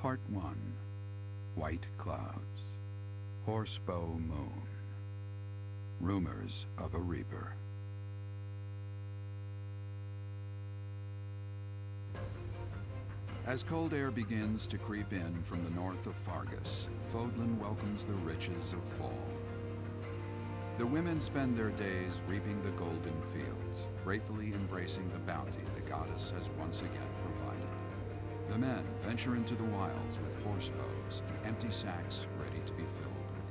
Part 1. White Clouds. Horsebow Moon. Rumors of a Reaper. As cold air begins to creep in from the north of Fargus, Fodlan welcomes the riches of fall. The women spend their days reaping the golden fields, gratefully embracing the bounty the goddess has once again provided. The men venture into the wilds with horse bows and empty sacks ready to be filled with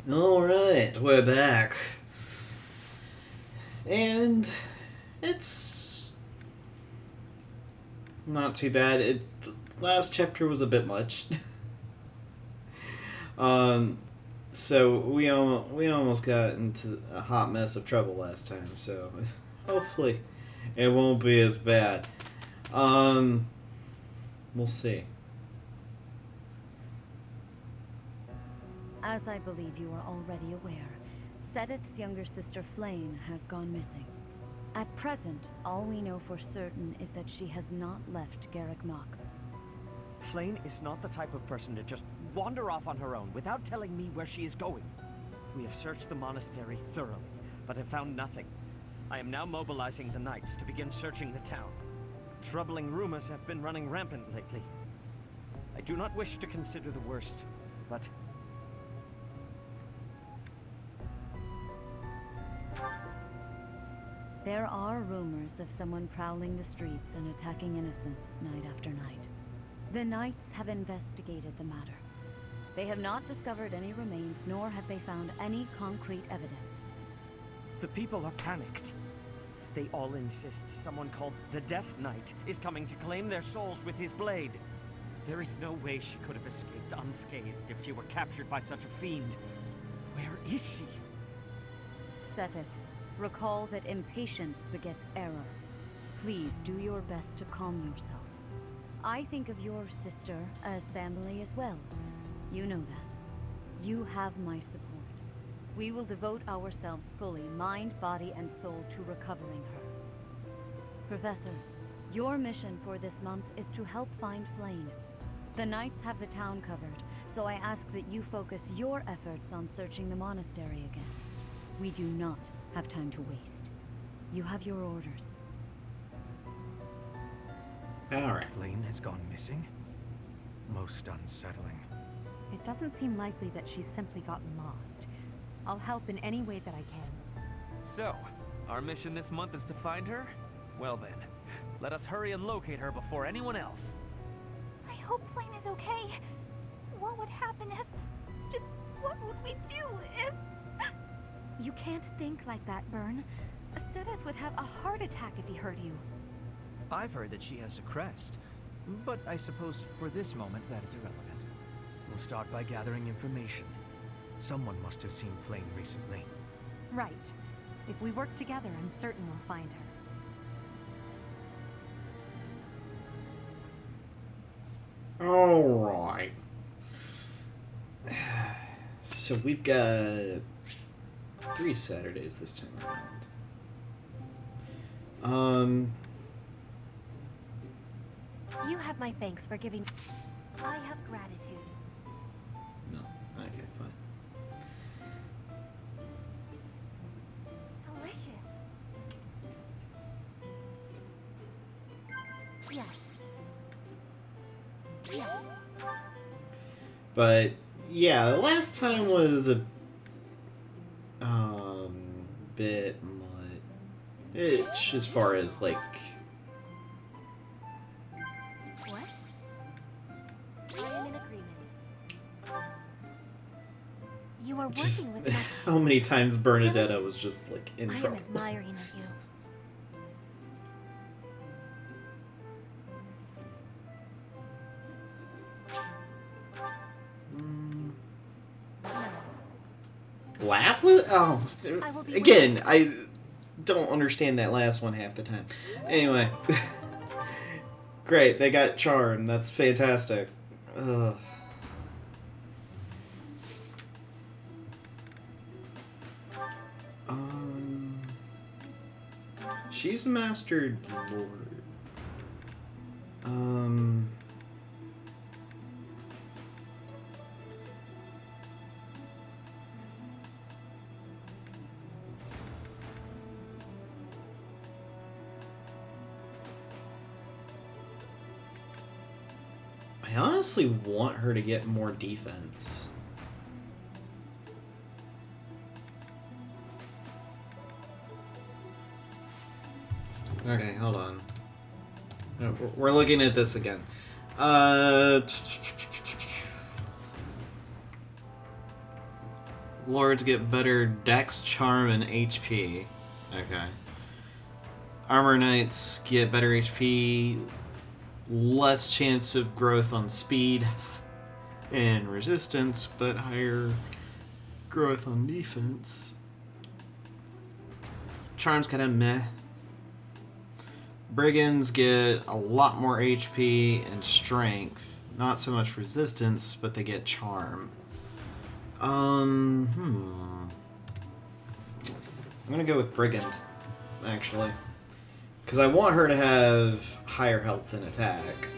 game. Alright, we're back. And it's not too bad. Last chapter was a bit much. So we almost got into a hot mess of trouble last time, so hopefully it won't be as bad. We'll see. As I believe you are already aware, Seteth's younger sister Flame has gone missing. At present, all we know for certain is that she has not left Garrick Mach. Flame is not the type of person to just wander off on her own without telling me where she is going. We have searched the monastery thoroughly, but have found nothing. I am now mobilizing the knights to begin searching the town. Troubling rumors have been running rampant lately. I do not wish to consider the worst, but... There are rumors of someone prowling the streets and attacking innocents night after night. The Knights have investigated the matter. They have not discovered any remains, nor have they found any concrete evidence. The people are panicked. They all insist someone called the Death Knight is coming to claim their souls with his blade. There is no way she could have escaped unscathed if she were captured by such a fiend. Where is she? Seteth, recall that impatience begets error. Please do your best to calm yourself. I think of your sister as family as well. You know that. You have my support. We will devote ourselves fully, mind, body, and soul, to recovering her. Professor, your mission for this month is to help find Flame. The Knights have the town covered, so I ask that you focus your efforts on searching the monastery again. We do not have time to waste. You have your orders. Alright. Flame has gone missing? Most unsettling. It doesn't seem likely that she's simply gotten lost. I'll help in any way that I can. So, our mission this month is to find her? Well then, let us hurry and locate her before anyone else. I hope Flame is okay. What would happen if... Just what would we do if... You can't think like that, Byrne. Seteth would have a heart attack if he heard you. I've heard that she has a crest, but I suppose for this moment that is irrelevant. We'll start by gathering information. Someone must have seen Flame recently. Right. If we work together, I'm certain we'll find her. Alright. So we've got 3 Saturdays this time around. You have my thanks for giving... I have gratitude. No. Okay, fine. Delicious. Yes. Yes. But yeah, last time was a bit much as far as like What? I am in agreement. You are just working with much... how many times Bernadetta was just like in I am trouble. admiring of you. Laugh with I will be again, I don't understand that last one half the time. Anyway. Great, they got charm. That's fantastic. Ugh. She's mastered lore. Um... I honestly want her to get more defense. Okay, hold on. No, we're looking at this again. Lords get better Dex, Charm, and HP. Okay. Armor Knights get better HP, less chance of growth on speed and resistance, but higher growth on defense. Charm's kind of meh. Brigands get a lot more HP and strength. Not so much resistance, but they get charm. I'm gonna go with Brigand, actually. Because I want her to have higher health and attack.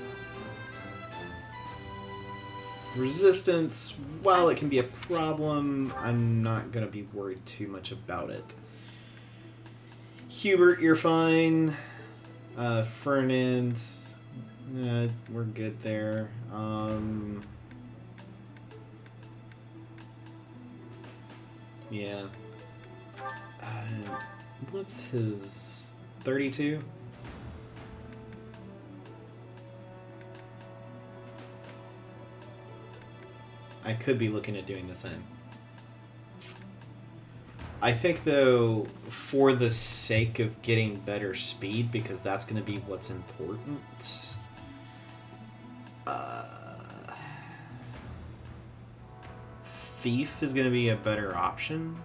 Resistance, while it can be a problem, I'm not gonna be worried too much about it. Hubert, you're fine. Fernand, we're good there. Yeah. What's his 32? I could be looking at doing the same. I think, though, for the sake of getting better speed, because that's going to be what's important, Thief is going to be a better option.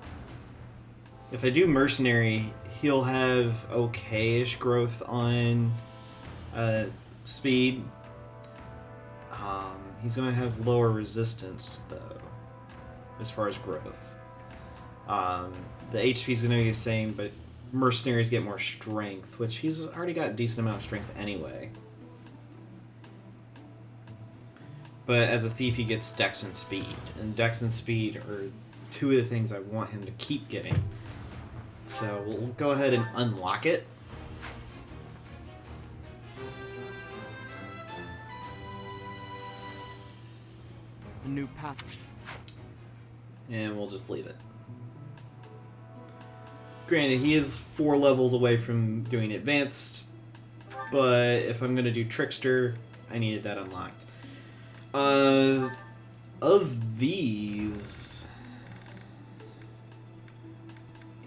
If I do Mercenary, he'll have okay-ish growth on speed. He's going to have lower resistance, though, as far as growth. The HP is going to be the same, but Mercenaries get more strength, which he's already got a decent amount of strength anyway. But as a Thief, he gets Dex and Speed. And Dex and Speed are two of the things I want him to keep getting. So we'll go ahead and unlock it. A new path. And we'll just leave it. Granted, he is 4 levels away from doing Advanced, but if I'm going to do Trickster, I needed that unlocked. Of these,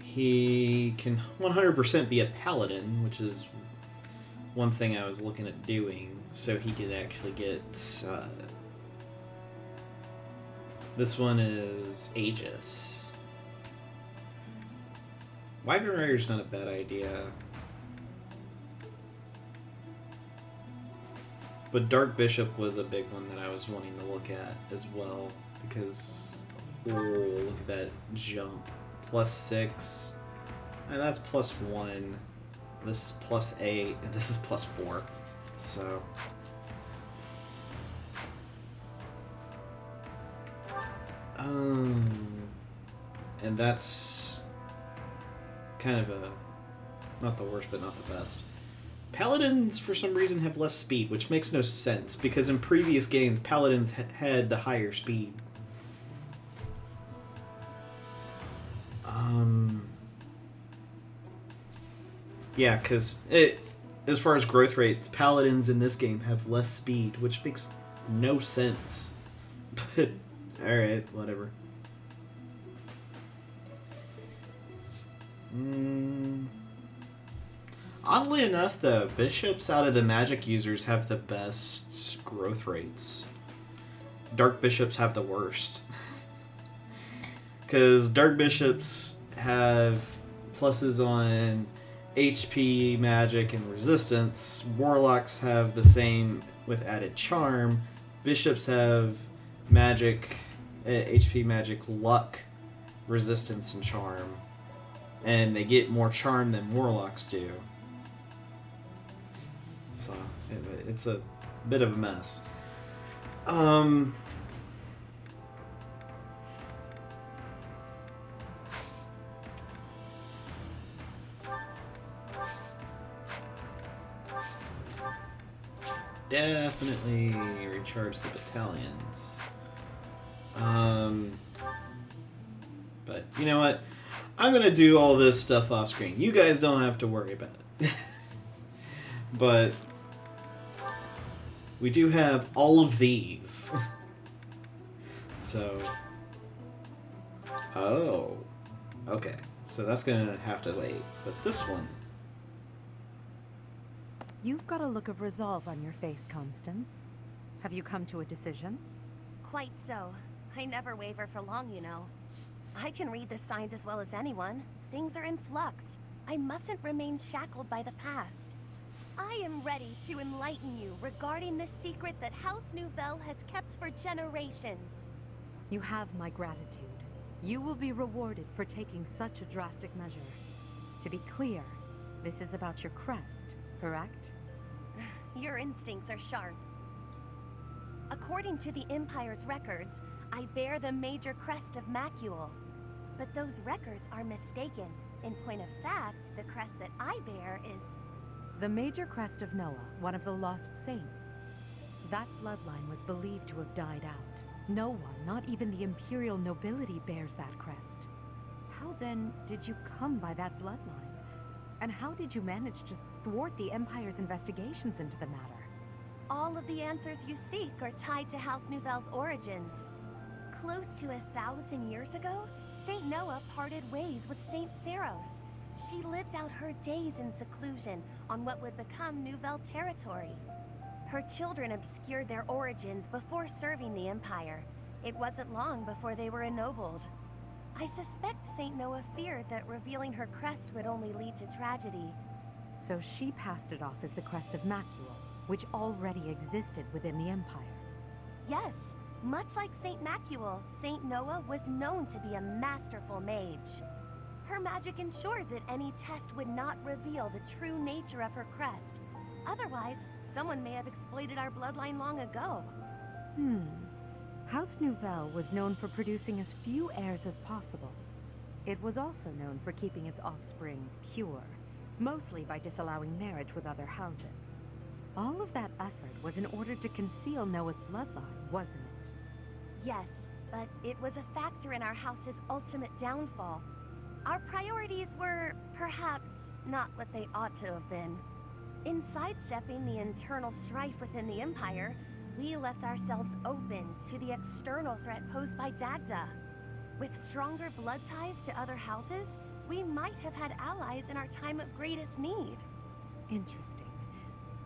he can 100% be a Paladin, which is one thing I was looking at doing, so he could actually get... this one is Aegis. Wyvern Rider's not a bad idea. But Dark Bishop was a big one that I was wanting to look at as well. Because, oh, look at that jump. +6. And that's +1. This is +8. And this is +4. So... and that's kind of a, not the worst, but not the best. Paladins, for some reason, have less speed, which makes no sense, because in previous games, Paladins had the higher speed. Yeah, because as far as growth rates, Paladins in this game have less speed, which makes no sense. But, alright, whatever. Oddly enough, though, bishops out of the magic users have the best growth rates. Dark bishops have the worst. Because dark bishops have pluses on HP, magic, and resistance. Warlocks have the same with added charm. Bishops have magic, HP, magic, luck, resistance, and charm. And they get more charm than warlocks do. So it's a bit of a mess. Definitely recharge the battalions. But you know what? I'm gonna do all this stuff off screen. You guys don't have to worry about it. But we do have all of these. So, oh, okay. So that's gonna have to wait. But this one, You've got a look of resolve on your face, Constance. Have you come to a decision? Quite so. I never waver for long, you know. I can read the signs as well as anyone. Things are in flux. I mustn't remain shackled by the past. I am ready to enlighten you regarding the secret that House Nouvelle has kept for generations. You have my gratitude. You will be rewarded for taking such a drastic measure. To be clear, this is about your crest, correct? Your instincts are sharp. According to the Empire's records, I bear the major crest of Macule. But those records are mistaken. In point of fact, the crest that I bear is... The major crest of Noah, one of the lost saints. That bloodline was believed to have died out. No one, not even the Imperial nobility, bears that crest. How then did you come by that bloodline? And how did you manage to thwart the Empire's investigations into the matter? All of the answers you seek are tied to House Nouvelle's origins. Close to 1,000 years ago, Saint Noah parted ways with Saint Serios. She lived out her days in seclusion on what would become Nouvelle territory. Her children obscured their origins before serving the Empire. It wasn't long before they were ennobled. I suspect Saint Noah feared that revealing her crest would only lead to tragedy. So she passed it off as the crest of Macule, which already existed within the Empire. Yes, much like Saint Macule, Saint Noah was known to be a masterful mage. Her magic ensured that any test would not reveal the true nature of her crest. Otherwise, someone may have exploited our bloodline long ago. House Nouvelle was known for producing as few heirs as possible. It was also known for keeping its offspring pure, mostly by disallowing marriage with other houses. All of that effort was in order to conceal Noah's bloodline, wasn't it? Yes, but it was a factor in our house's ultimate downfall. Our priorities were, perhaps, not what they ought to have been. In sidestepping the internal strife within the Empire, we left ourselves open to the external threat posed by Dagda. With stronger blood ties to other houses, we might have had allies in our time of greatest need. Interesting.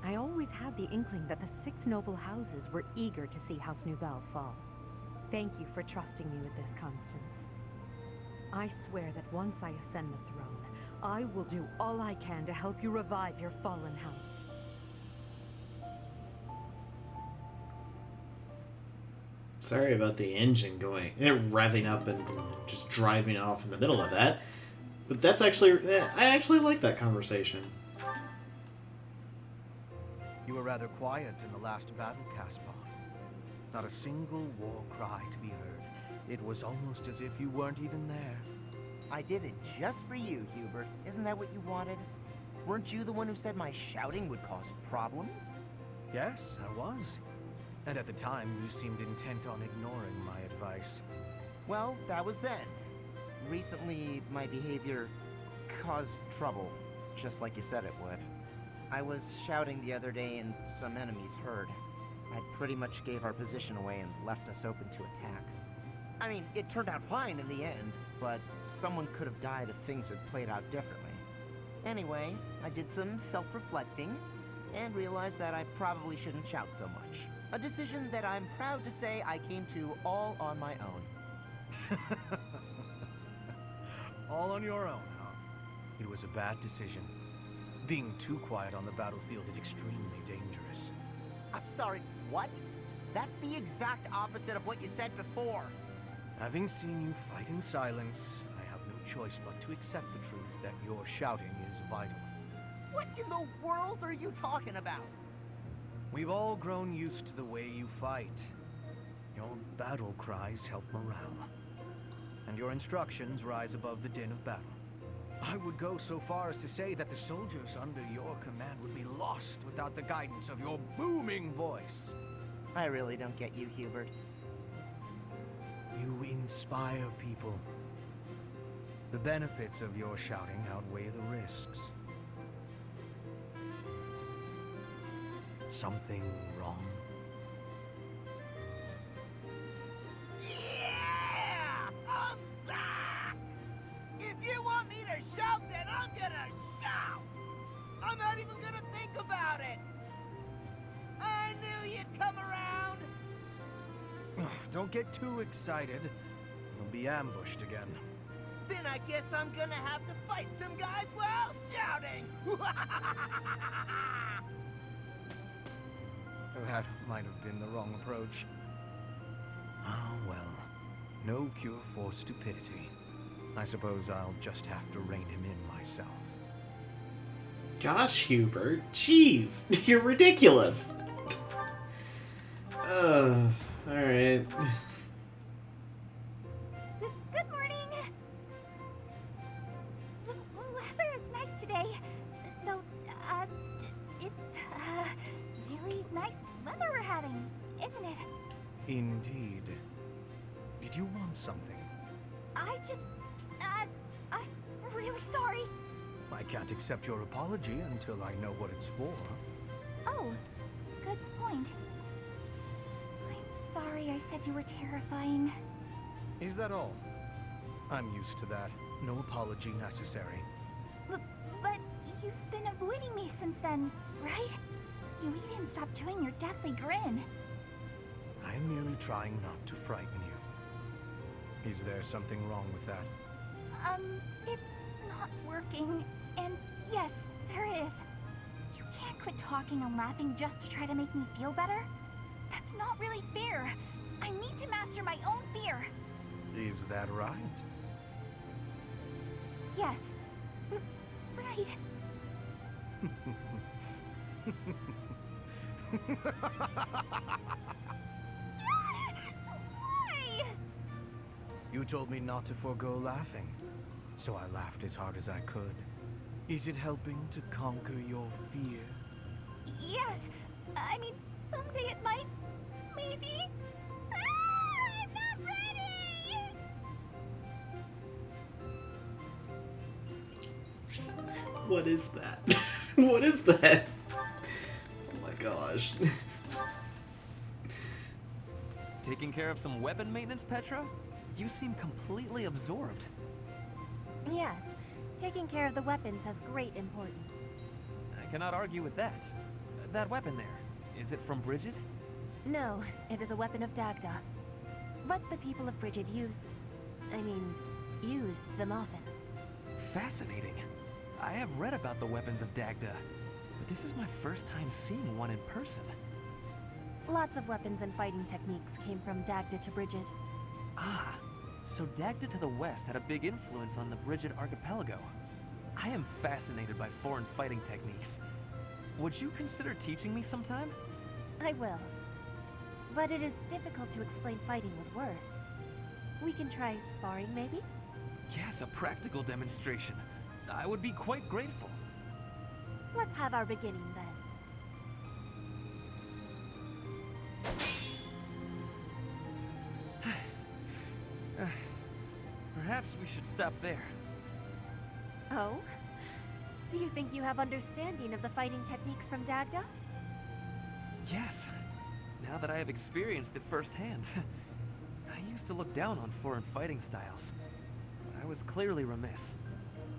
I always had the inkling that the 6 noble houses were eager to see House Nouvelle fall. Thank you for trusting me with this, Constance. I swear that once I ascend the throne, I will do all I can to help you revive your fallen house. sorry about the engine going, revving up and just driving off in the middle of that. But that's actually, I actually like that conversation. You were rather quiet in the last battle, Caspar. Not a single war cry to be heard. It was almost as if you weren't even there. I did it just for you, Hubert. Isn't that what you wanted? Weren't you the one who said my shouting would cause problems? Yes, I was. And at the time, you seemed intent on ignoring my advice. Well, that was then. Recently, my behavior caused trouble, just like you said it would. I was shouting the other day and some enemies heard. I pretty much gave our position away and left us open to attack. I mean, it turned out fine in the end, but someone could have died if things had played out differently. Anyway, I did some self-reflecting and realized that I probably shouldn't shout so much. A decision that I'm proud to say I came to all on my own. All on your own, huh? It was a bad decision. Being too quiet on the battlefield is extremely dangerous. I'm sorry, what? That's the exact opposite of what you said before. Having seen you fight in silence, I have no choice but to accept the truth that your shouting is vital. What in the world are you talking about? We've all grown used to the way you fight. Your battle cries help morale, and your instructions rise above the din of battle. I would go so far as to say that the soldiers under your command would be lost without the guidance of your booming voice. I really don't get you, Hubert. You inspire people. The benefits of your shouting outweigh the risks. Something wrong? Yeah! I'm back! If you want me to shout, then I'm gonna shout! I'm not even gonna think about it! I knew you'd come around! Don't get too excited. You'll be ambushed again. Then I guess I'm gonna have to fight some guys while shouting! That might have been the wrong approach. Ah, well. No cure for stupidity. I suppose I'll just have to rein him in myself. Gosh, Hubert. Jeez. You're ridiculous. Alright. Good morning. The weather is nice today. So, it's, really nice weather we're having, isn't it? Indeed. Did you want something? I'm really sorry. I can't accept your apology until I know what it's for. Oh, good point. I'm sorry I said you were terrifying. Is that all? I'm used to that. No apology necessary. But you've been avoiding me since then, right? You even stopped doing your deathly grin. I'm merely trying not to frighten you. Is there something wrong with that? It's not working. And yes, there is. You can't quit talking and laughing just to try to make me feel better. That's not really fair. I need to master my own fear. Is that right? Yes. Right. Why? You told me not to forego laughing, so I laughed as hard as I could. Is it helping to conquer your fear? Yes. I mean, someday it might. Maybe. I'm not ready! What is that? What is that? Oh my gosh. Taking care of some weapon maintenance, Petra? You seem completely absorbed. Yes, taking care of the weapons has great importance. I cannot argue with that. That weapon there, is it from Bridget? No, it is a weapon of Dagda. But the people of Bridget used them often. Fascinating. I have read about the weapons of Dagda, but this is my first time seeing one in person. Lots of weapons and fighting techniques came from Dagda to Bridget. Ah, so Dagda to the west had a big influence on the Bridget archipelago. I am fascinated by foreign fighting techniques. Would you consider teaching me sometime? I will. But it is difficult to explain fighting with words. We can try sparring, maybe? Yes, a practical demonstration. I would be quite grateful. Let's have our beginning then. Perhaps we should stop there. Oh? Do you think you have understanding of the fighting techniques from Dagda? Yes. Now that I have experienced it firsthand. I used to look down on foreign fighting styles, but I was clearly remiss.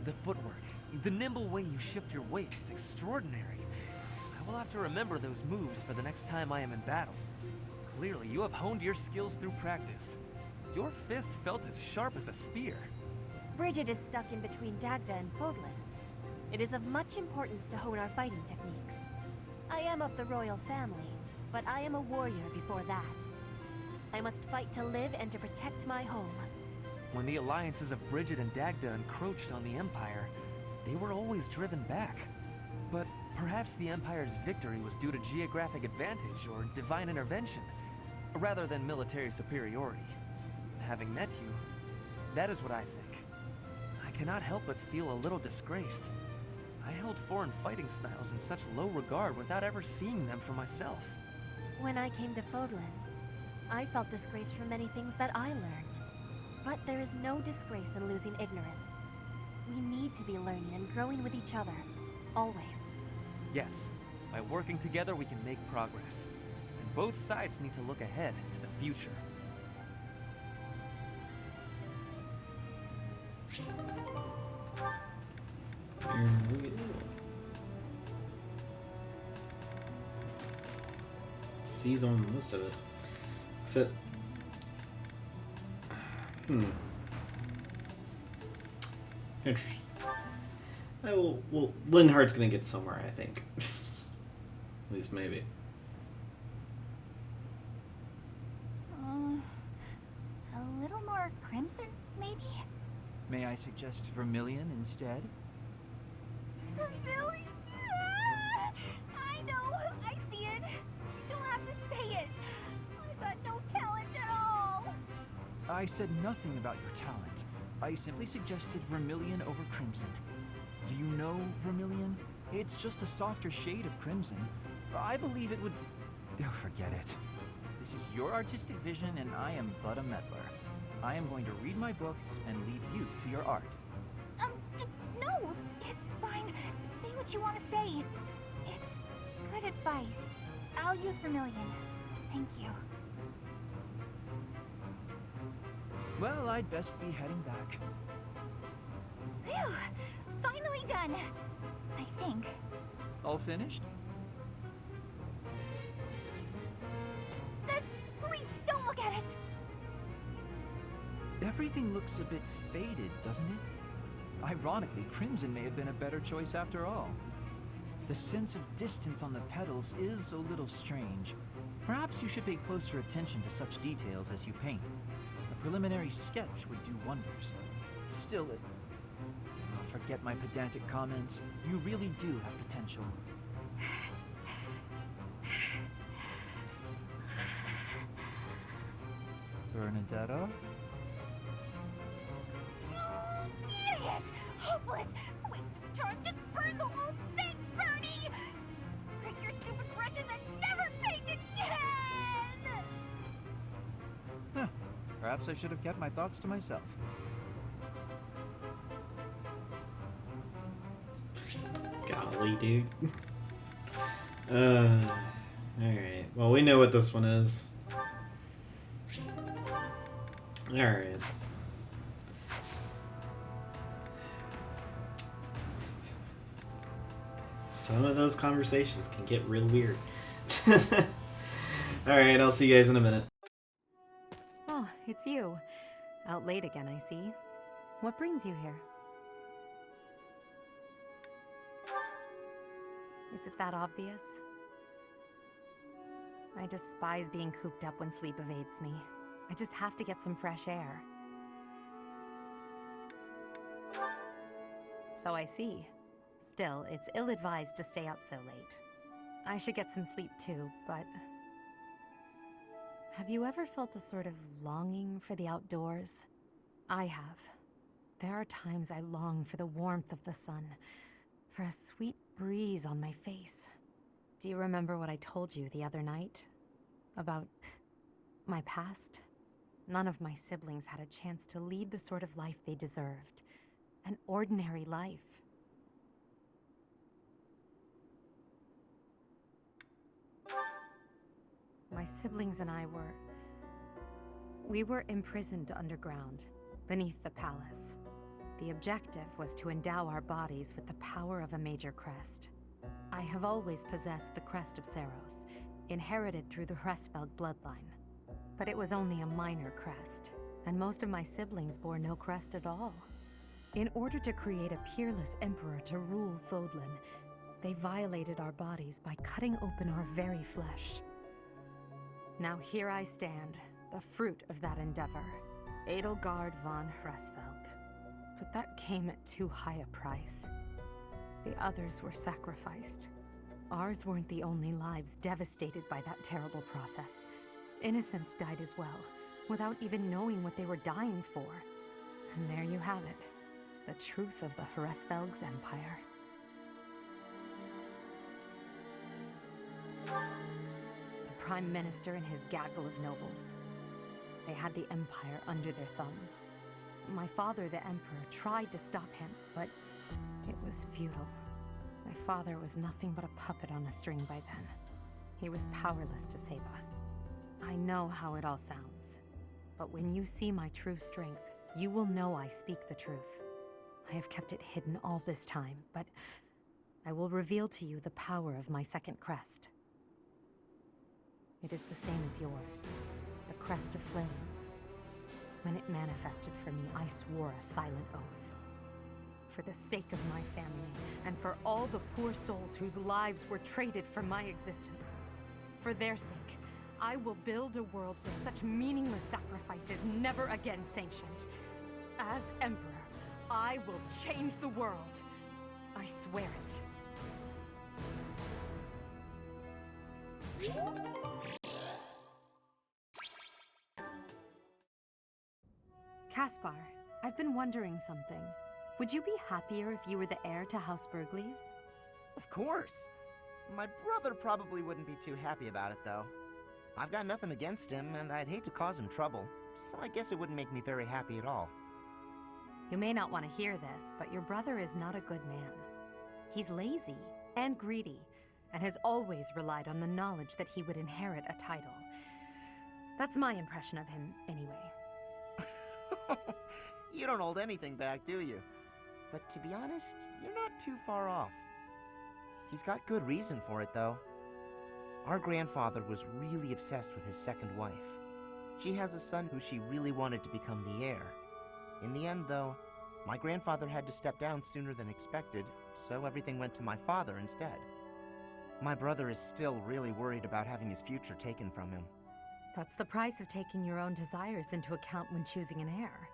The footwork, the nimble way you shift your weight is extraordinary. I will have to remember those moves for the next time I am in battle. Clearly, you have honed your skills through practice. Your fist felt as sharp as a spear. Bridget is stuck in between Dagda and Fodlan. It is of much importance to hone our fighting techniques. I am of the royal family, but I am a warrior before that. I must fight to live and to protect my home. When the alliances of Bridget and Dagda encroached on the Empire, they were always driven back. But Perhaps the Empire's victory was due to geographic advantage or divine intervention, rather than military superiority. Having met you, that is what I think. I cannot help but feel a little disgraced. I held foreign fighting styles in such low regard without ever seeing them for myself. When I came to Fodlan, I felt disgraced for many things that I learned. But there is no disgrace in losing ignorance. We need to be learning and growing with each other, always. Yes, by working together we can make progress. And both sides need to look ahead to the future. Seize on most of it. Except... Interesting. Well, Linhardt's gonna get somewhere, I think. At least maybe. A little more crimson, maybe? May I suggest vermilion instead? Vermilion? I know, I see it. You don't have to say it. I've got no talent at all. I said nothing about your talent. I simply suggested vermilion over crimson. Do you know vermilion? It's just a softer shade of crimson. I believe it would... Oh, forget it. This is your artistic vision and I am but a meddler. I am going to read my book and leave you to your art. No, it's fine. Say what you want to say. It's good advice. I'll use vermilion. Thank you. Well, I'd best be heading back. Phew! Finally done! I think. All finished? Please, don't look at it! Everything looks a bit faded, doesn't it? Ironically, crimson may have been a better choice after all. The sense of distance on the petals is a little strange. Perhaps you should pay closer attention to such details as you paint. A preliminary sketch would do wonders. Still, forget my pedantic comments. You really do have potential. Bernadetta? Idiot! Hopeless! Waste of charm! Just burn the whole thing, Bernie! Break your stupid brushes and never paint again! Huh. Perhaps I should have kept my thoughts to myself. Golly, dude. Alright. Well, we know what this one is. Alright. Some of those conversations can get real weird. Alright, I'll see you guys in a minute. Oh, it's you. Out late again, I see. What brings you here? Is it that obvious? I despise being cooped up when sleep evades me. I just have to get some fresh air. So I see. Still, it's ill-advised to stay up so late. I should get some sleep too, but... Have you ever felt a sort of longing for the outdoors? I have. There are times I long for the warmth of the sun, for a sweet breeze on my face. Do you remember what I told you the other night? About my past? None of my siblings had a chance to lead the sort of life they deserved. An ordinary life. My siblings and I were imprisoned underground, beneath the palace. The objective was to endow our bodies with the power of a major crest. I have always possessed the Crest of Serios, inherited through the Hresvelg bloodline. But it was only a minor crest, and most of my siblings bore no crest at all. In order to create a peerless emperor to rule Fodlan, they violated our bodies by cutting open our very flesh. Now here I stand, the fruit of that endeavor, Edelgard von Hresvelg. But that came at too high a price. The others were sacrificed, Ours weren't the only lives devastated by that terrible process. Innocents died as well, without even knowing what they were dying for. And there you have it. The truth of the Hresvelg's empire. The Prime Minister and his gaggle of nobles. They had the empire under their thumbs. My father, the Emperor, tried to stop him, but it was futile. My father was nothing but a puppet on a string by then. He was powerless to save us. I know how it all sounds, but when you see my true strength, you will know I speak the truth. I have kept it hidden all this time, but I will reveal to you the power of my second crest. It is the same as yours, the Crest of Flames. When it manifested for me, I swore a silent oath. For the sake of my family, and for all the poor souls whose lives were traded for my existence. For their sake, I will build a world where such meaningless sacrifice is never again sanctioned. As Emperor, I will change the world. I swear it. Caspar, I've been wondering something. Would you be happier if you were the heir to House Bergles? Of course. My brother probably wouldn't be too happy about it, though. I've got nothing against him, and I'd hate to cause him trouble, so I guess it wouldn't make me very happy at all. You may not want to hear this, but your brother is not a good man. He's lazy and greedy, and has always relied on the knowledge that he would inherit a title. That's my impression of him, anyway. You don't hold anything back, do you? But to be honest, you're not too far off. He's got good reason for it, though. Our grandfather was really obsessed with his second wife. She has a son who she really wanted to become the heir. In the end, though, my grandfather had to step down sooner than expected, so everything went to my father instead. My brother is still really worried about having his future taken from him. That's the price of taking your own desires into account when choosing an heir.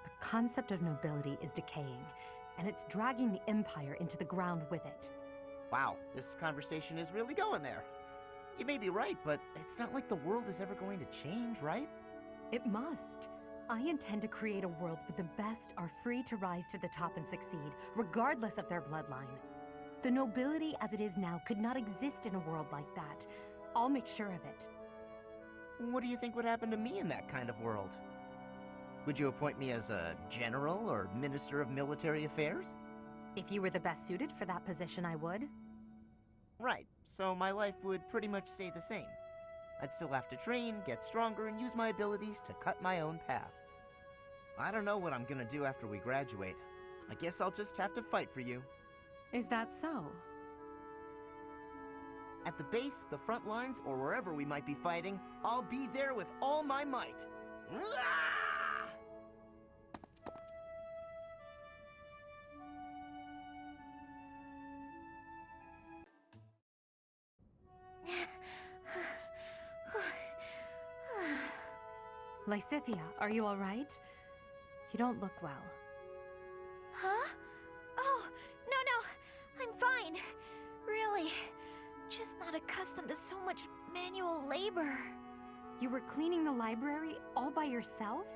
The concept of nobility is decaying, and it's dragging the Empire into the ground with it. Wow, this conversation is really going there. You may be right, but it's not like the world is ever going to change, right? It must. I intend to create a world where the best are free to rise to the top and succeed, regardless of their bloodline. The nobility as it is now could not exist in a world like that. I'll make sure of it. What do you think would happen to me in that kind of world? Would you appoint me as a general or minister of military affairs? If you were the best suited for that position, I would. Right, so my life would pretty much stay the same. I'd still have to train, get stronger, and use my abilities to cut my own path. I don't know what I'm gonna do after we graduate. I guess I'll just have to fight for you. Is that so? At the base, the front lines, or wherever we might be fighting, I'll be there with all my might. Lysethia, are you all right? You don't look well. Huh? Oh, no, I'm fine. Really. Just not accustomed to so much manual labor. You were cleaning the library all by yourself?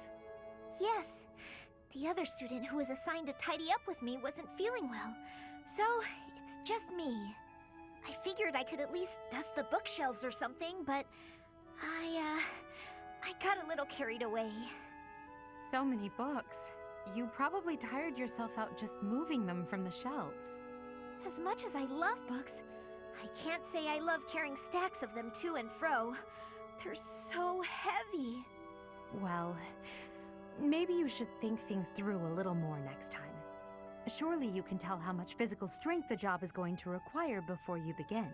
Yes. The other student who was assigned to tidy up with me wasn't feeling well, so it's just me. I figured I could at least dust the bookshelves or something, but I got a little carried away. So many books. You probably tired yourself out just moving them from the shelves. As much as I love books, I can't say I love carrying stacks of them to and fro. They're so heavy. Well, maybe you should think things through a little more next time. Surely you can tell how much physical strength the job is going to require before you begin.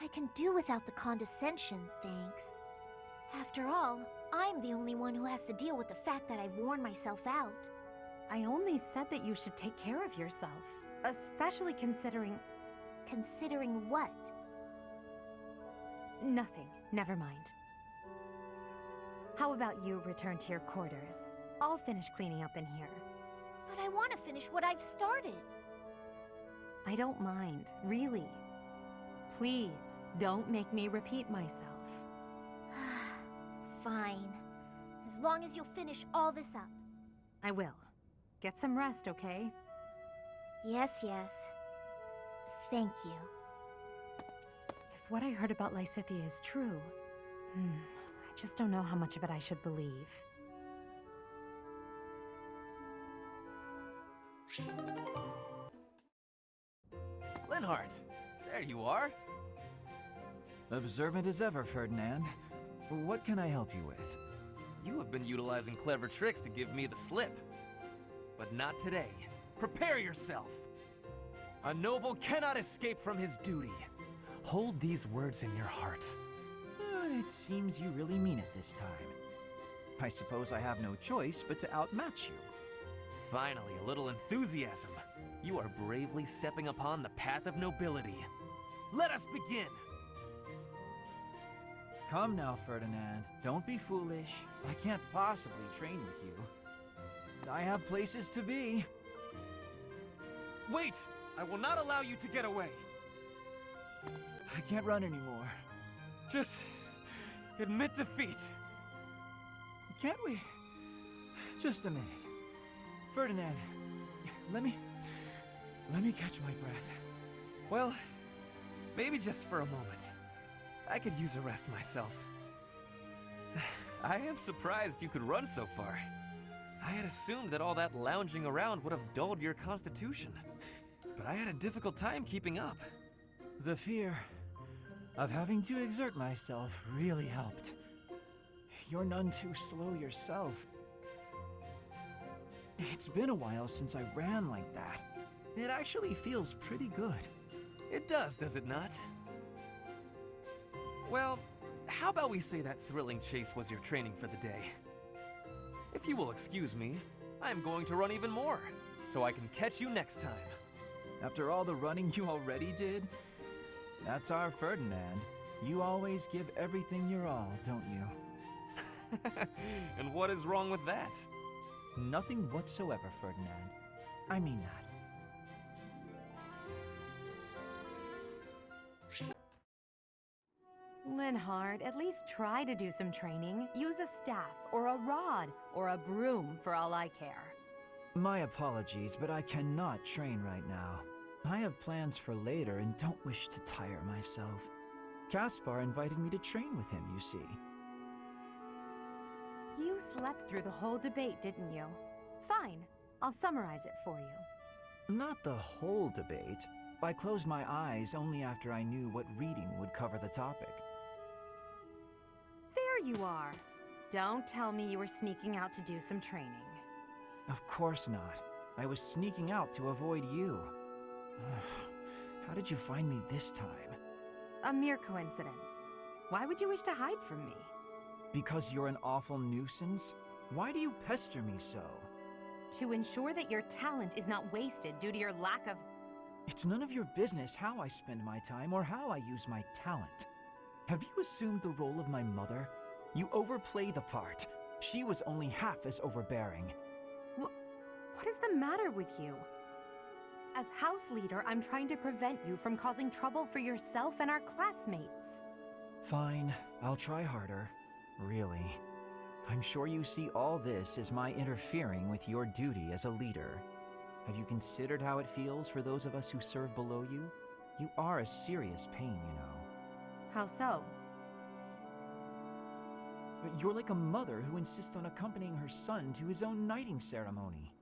I can do without the condescension, thanks. After all, I'm the only one who has to deal with the fact that I've worn myself out. I only said that you should take care of yourself, especially considering... Considering what? Nothing. Never mind. How about you return to your quarters? I'll finish cleaning up in here. But I want to finish what I've started. I don't mind, really. Please, don't make me repeat myself. Fine. As long as you'll finish all this up. I will. Get some rest, okay? Yes, yes. Thank you. If what I heard about Lysethia is true, I just don't know how much of it I should believe. Linhardt, there you are. Observant as ever, Ferdinand. What can I help you with? You have been utilizing clever tricks to give me the slip. But not today. Prepare yourself! A noble cannot escape from his duty. Hold these words in your heart. It seems you really mean it this time. I suppose I have no choice but to outmatch you. Finally, a little enthusiasm. You are bravely stepping upon the path of nobility. Let us begin! Come now, Ferdinand. Don't be foolish. I can't possibly train with you. I have places to be. Wait! I will not allow you to get away! I can't run anymore. Just admit defeat. Can't we? Just a minute. Ferdinand, let me catch my breath. Well, maybe just for a moment. I could use a rest myself. I am surprised you could run so far. I had assumed that all that lounging around would have dulled your constitution, but I had a difficult time keeping up. The fear of having to exert myself really helped. You're none too slow yourself. It's been a while since I ran like that. It actually feels pretty good. It does it not? Well, how about we say that thrilling chase was your training for the day? If you will excuse me, I am going to run even more, so I can catch you next time. After all the running you already did? That's our Ferdinand. You always give everything your all, don't you? And what is wrong with that? Nothing whatsoever, Ferdinand. I mean that. Linhardt, at least try to do some training. Use a staff, or a rod, or a broom, for all I care. My apologies, but I cannot train right now. I have plans for later and don't wish to tire myself. Caspar invited me to train with him, you see. You slept through the whole debate, didn't you? Fine. I'll summarize it for you. Not the whole debate. I closed my eyes only after I knew what reading would cover the topic. There you are. Don't tell me you were sneaking out to do some training. Of course not. I was sneaking out to avoid you. How did you find me this time? A mere coincidence. Why would you wish to hide from me? Because you're an awful nuisance? Why do you pester me so? To ensure that your talent is not wasted due to your lack of... It's none of your business how I spend my time or how I use my talent. Have you assumed the role of my mother? You overplay the part. She was only half as overbearing. What is the matter with you? As house leader, I'm trying to prevent you from causing trouble for yourself and our classmates. Fine, I'll try harder. Really. I'm sure you see all this as my interfering with your duty as a leader. Have you considered how it feels for those of us who serve below you? You are a serious pain, you know. How so? But you're like a mother who insists on accompanying her son to his own knighting ceremony.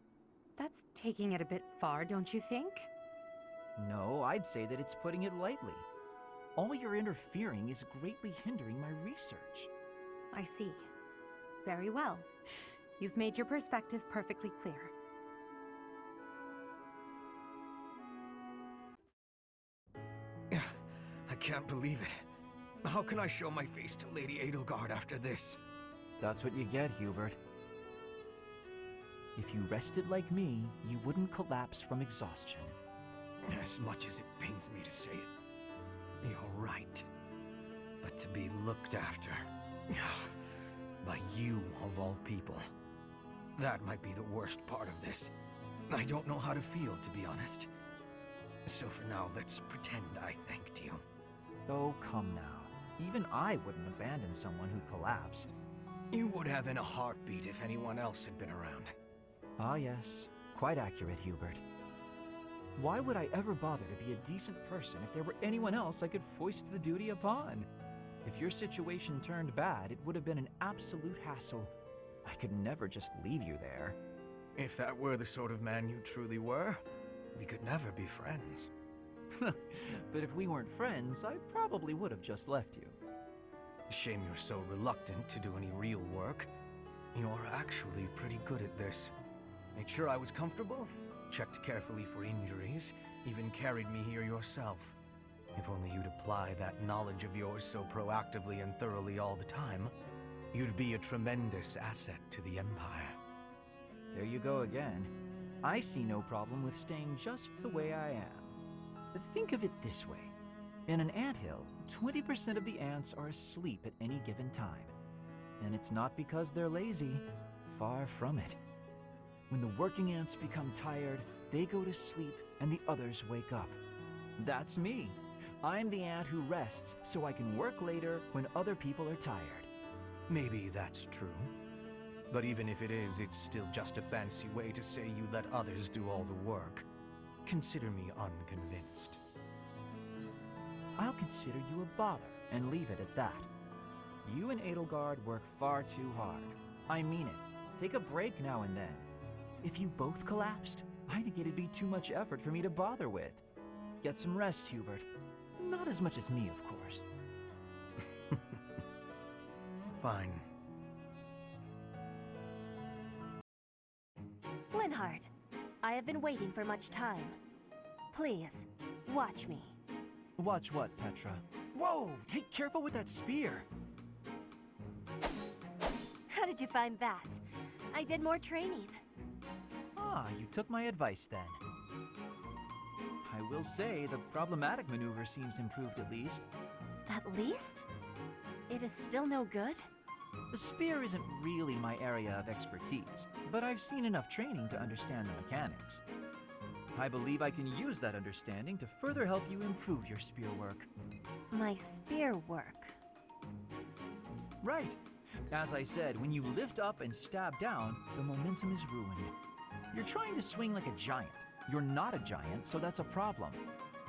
That's taking it a bit far, don't you think? No, I'd say that it's putting it lightly. All your interfering is greatly hindering my research. I see. Very well. You've made your perspective perfectly clear. I can't believe it. How can I show my face to Lady Edelgard after this? That's what you get, Hubert. If you rested like me, you wouldn't collapse from exhaustion. As much as it pains me to say it, you're right. But to be looked after by you of all people, that might be the worst part of this. I don't know how to feel, to be honest. So for now, let's pretend I thanked you. Oh, come now. Even I wouldn't abandon someone who collapsed. You would have in a heartbeat if anyone else had been around. Ah, yes. Quite accurate, Hubert. Why would I ever bother to be a decent person if there were anyone else I could foist the duty upon? If your situation turned bad, it would have been an absolute hassle. I could never just leave you there. If that were the sort of man you truly were, we could never be friends. But if we weren't friends, I probably would have just left you. Shame you're so reluctant to do any real work. You're actually pretty good at this. Made sure I was comfortable, checked carefully for injuries, even carried me here yourself. If only you'd apply that knowledge of yours so proactively and thoroughly all the time, you'd be a tremendous asset to the Empire. There you go again. I see no problem with staying just the way I am. But think of it this way. In an anthill, 20% of the ants are asleep at any given time. And it's not because they're lazy. Far from it. When the working ants become tired, they go to sleep and the others wake up. That's me. I'm the ant who rests so I can work later when other people are tired. Maybe that's true. But even if it is, it's still just a fancy way to say you let others do all the work. Consider me unconvinced. I'll consider you a bother and leave it at that. You and Edelgard work far too hard. I mean it. Take a break now and then. If you both collapsed, I think it'd be too much effort for me to bother with. Get some rest, Hubert. Not as much as me, of course. Fine. Linhardt, I have been waiting for much time. Please, watch me. Watch what, Petra? Whoa! Hey, careful with that spear! How did you find that? I did more training. Ah, you took my advice then. I will say, the problematic maneuver seems improved at least. At least? It is still no good? The spear isn't really my area of expertise, but I've seen enough training to understand the mechanics. I believe I can use that understanding to further help you improve your spear work. My spear work? Right. As I said, when you lift up and stab down, the momentum is ruined. You're trying to swing like a giant. You're not a giant, so that's a problem.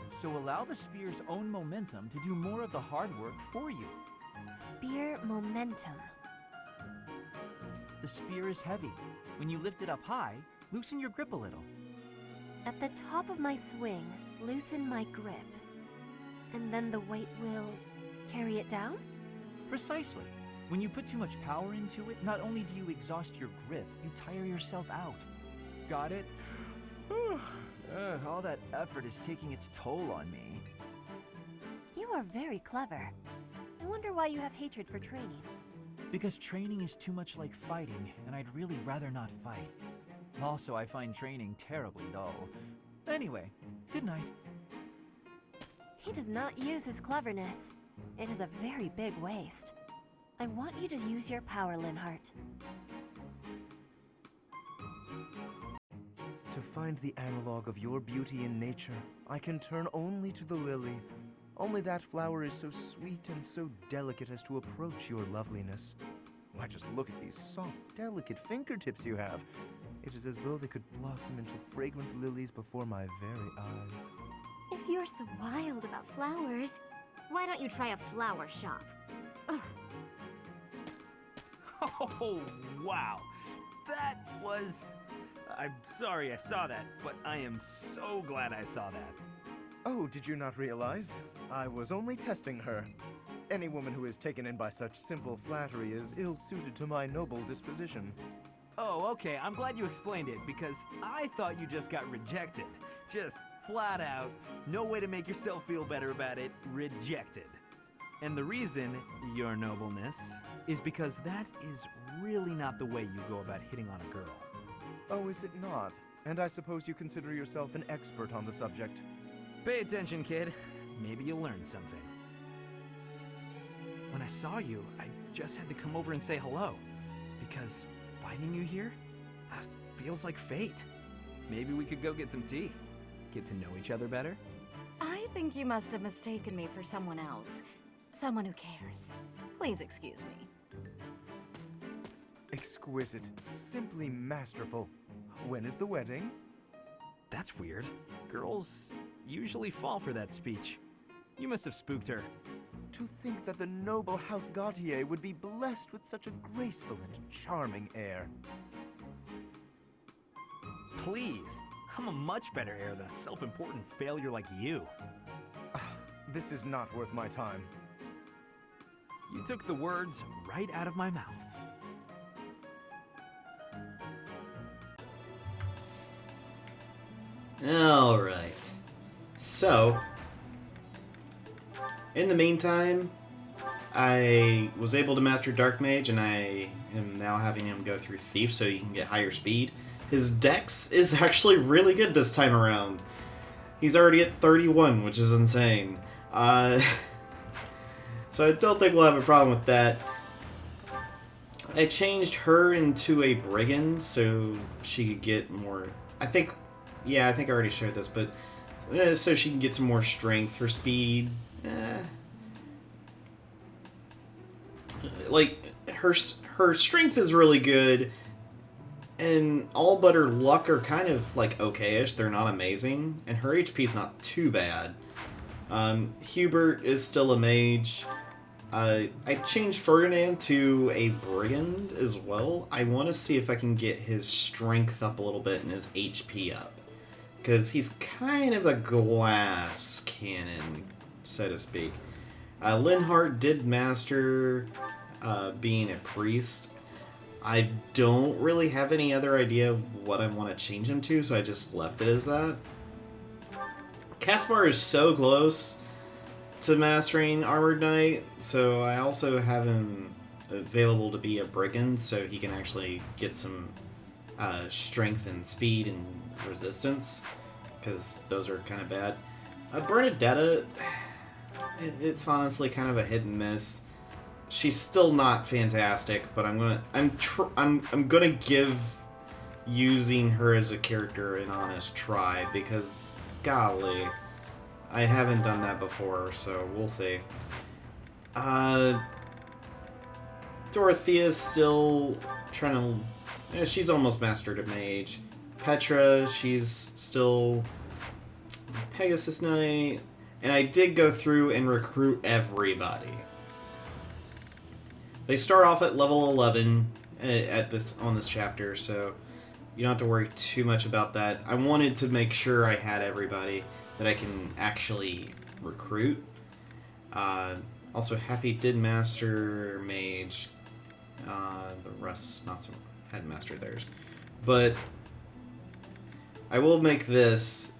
So allow the spear's own momentum to do more of the hard work for you. Spear momentum. The spear is heavy. When you lift it up high, loosen your grip a little. At the top of my swing, loosen my grip. And then the weight will carry it down? Precisely. When you put too much power into it, not only do you exhaust your grip, you tire yourself out. Got it? All that effort is taking its toll on me. You are very clever. I wonder why you have hatred for training. Because training is too much like fighting, and I'd really rather not fight. Also, I find training terribly dull. Anyway, good night. He does not use his cleverness. It is a very big waste. I want you to use your power, Linhardt. To find the analog of your beauty in nature, I can turn only to the lily. Only that flower is so sweet and so delicate as to approach your loveliness. Why, just look at these soft, delicate fingertips you have. It is as though they could blossom into fragrant lilies before my very eyes. If you're so wild about flowers, why don't you try a flower shop? Ugh. Oh, wow. That was... I'm sorry I saw that, but I am so glad I saw that. Oh, did you not realize? I was only testing her. Any woman who is taken in by such simple flattery is ill-suited to my noble disposition. Oh, okay, I'm glad you explained it, because I thought you just got rejected. Just flat out, no way to make yourself feel better about it, rejected. And the reason, your nobleness, is because that is really not the way you go about hitting on a girl. Oh, is it not? And I suppose you consider yourself an expert on the subject. Pay attention, kid. Maybe you'll learn something. When I saw you, I just had to come over and say hello. Because finding you here feels like fate. Maybe we could go get some tea. Get to know each other better. I've think you must have mistaken me for someone else. Someone who cares. Please excuse me. Exquisite. Simply masterful. When is the wedding? That's weird. Girls usually fall for that speech. You must have spooked her. To think that the noble House Gautier would be blessed with such a graceful and charming heir. Please. I'm a much better heir than a self-important failure like you. This is not worth my time. You took the words right out of my mouth. Alright. So, in the meantime, I was able to master Dark Mage, and I am now having him go through Thief so he can get higher speed. His dex is actually really good this time around. He's already at 31, which is insane. So I don't think we'll have a problem with that. I changed her into a Brigand so she could get more... I think I already shared this, but so she can get some more strength. Her speed... like, her strength is really good, and all but her luck are kind of, like, okay-ish. They're not amazing, and her HP's not too bad. Hubert is still a mage. I changed Ferdinand to a Brigand as well. I want to see if I can get his strength up a little bit and his HP up, because he's kind of a glass cannon, so to speak. Linhardt did master being a priest. I don't really have any other idea what I want to change him to, so I just left it as that. Caspar is so close to mastering Armored Knight, so I also have him available to be a Brigand, so he can actually get some strength and speed and resistance, because those are kind of bad. Bernadetta, it's honestly kind of a hit and miss. She's still not fantastic, but I'm gonna give using her as a character an honest try, because golly, I haven't done that before, so we'll see. Dorothea's still trying to... she's almost mastered a mage. Petra, she's still Pegasus Knight. And I did go through and recruit everybody. They start off at level 11 on this chapter, so you don't have to worry too much about that. I wanted to make sure I had everybody that I can actually recruit. Also, Happy did master Mage. The rest not so hadn't mastered theirs. But I will make this.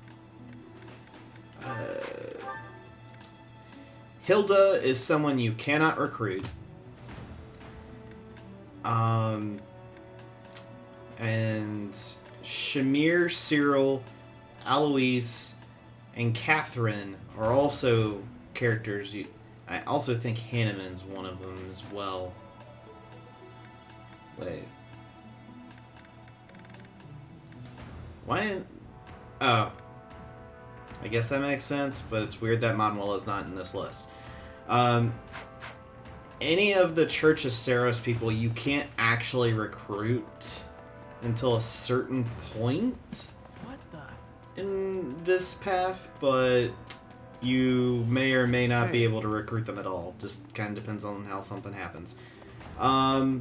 Hilda is someone you cannot recruit. And Shamir, Cyril, Alois, and Catherine are also characters. I also think Hanneman's one of them as well. Wait. Why? Oh. I guess that makes sense, but it's weird that Manuela's not in this list. Any of the Church of Serios people you can't actually recruit until a certain point in this path, but you may or may not be able to recruit them at all. Just kind of depends on how something happens. But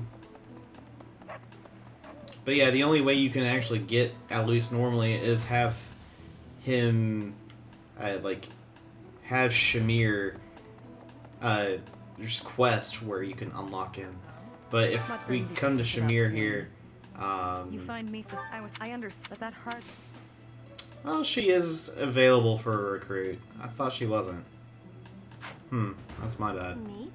yeah, the only way you can actually get Alois normally is have him, have Shamir, there's quest where you can unlock him. But if we come to Shamir here, you find me, I understand, but that hurt. Well, she is available for a recruit. I thought she wasn't. That's my bad. Maybe.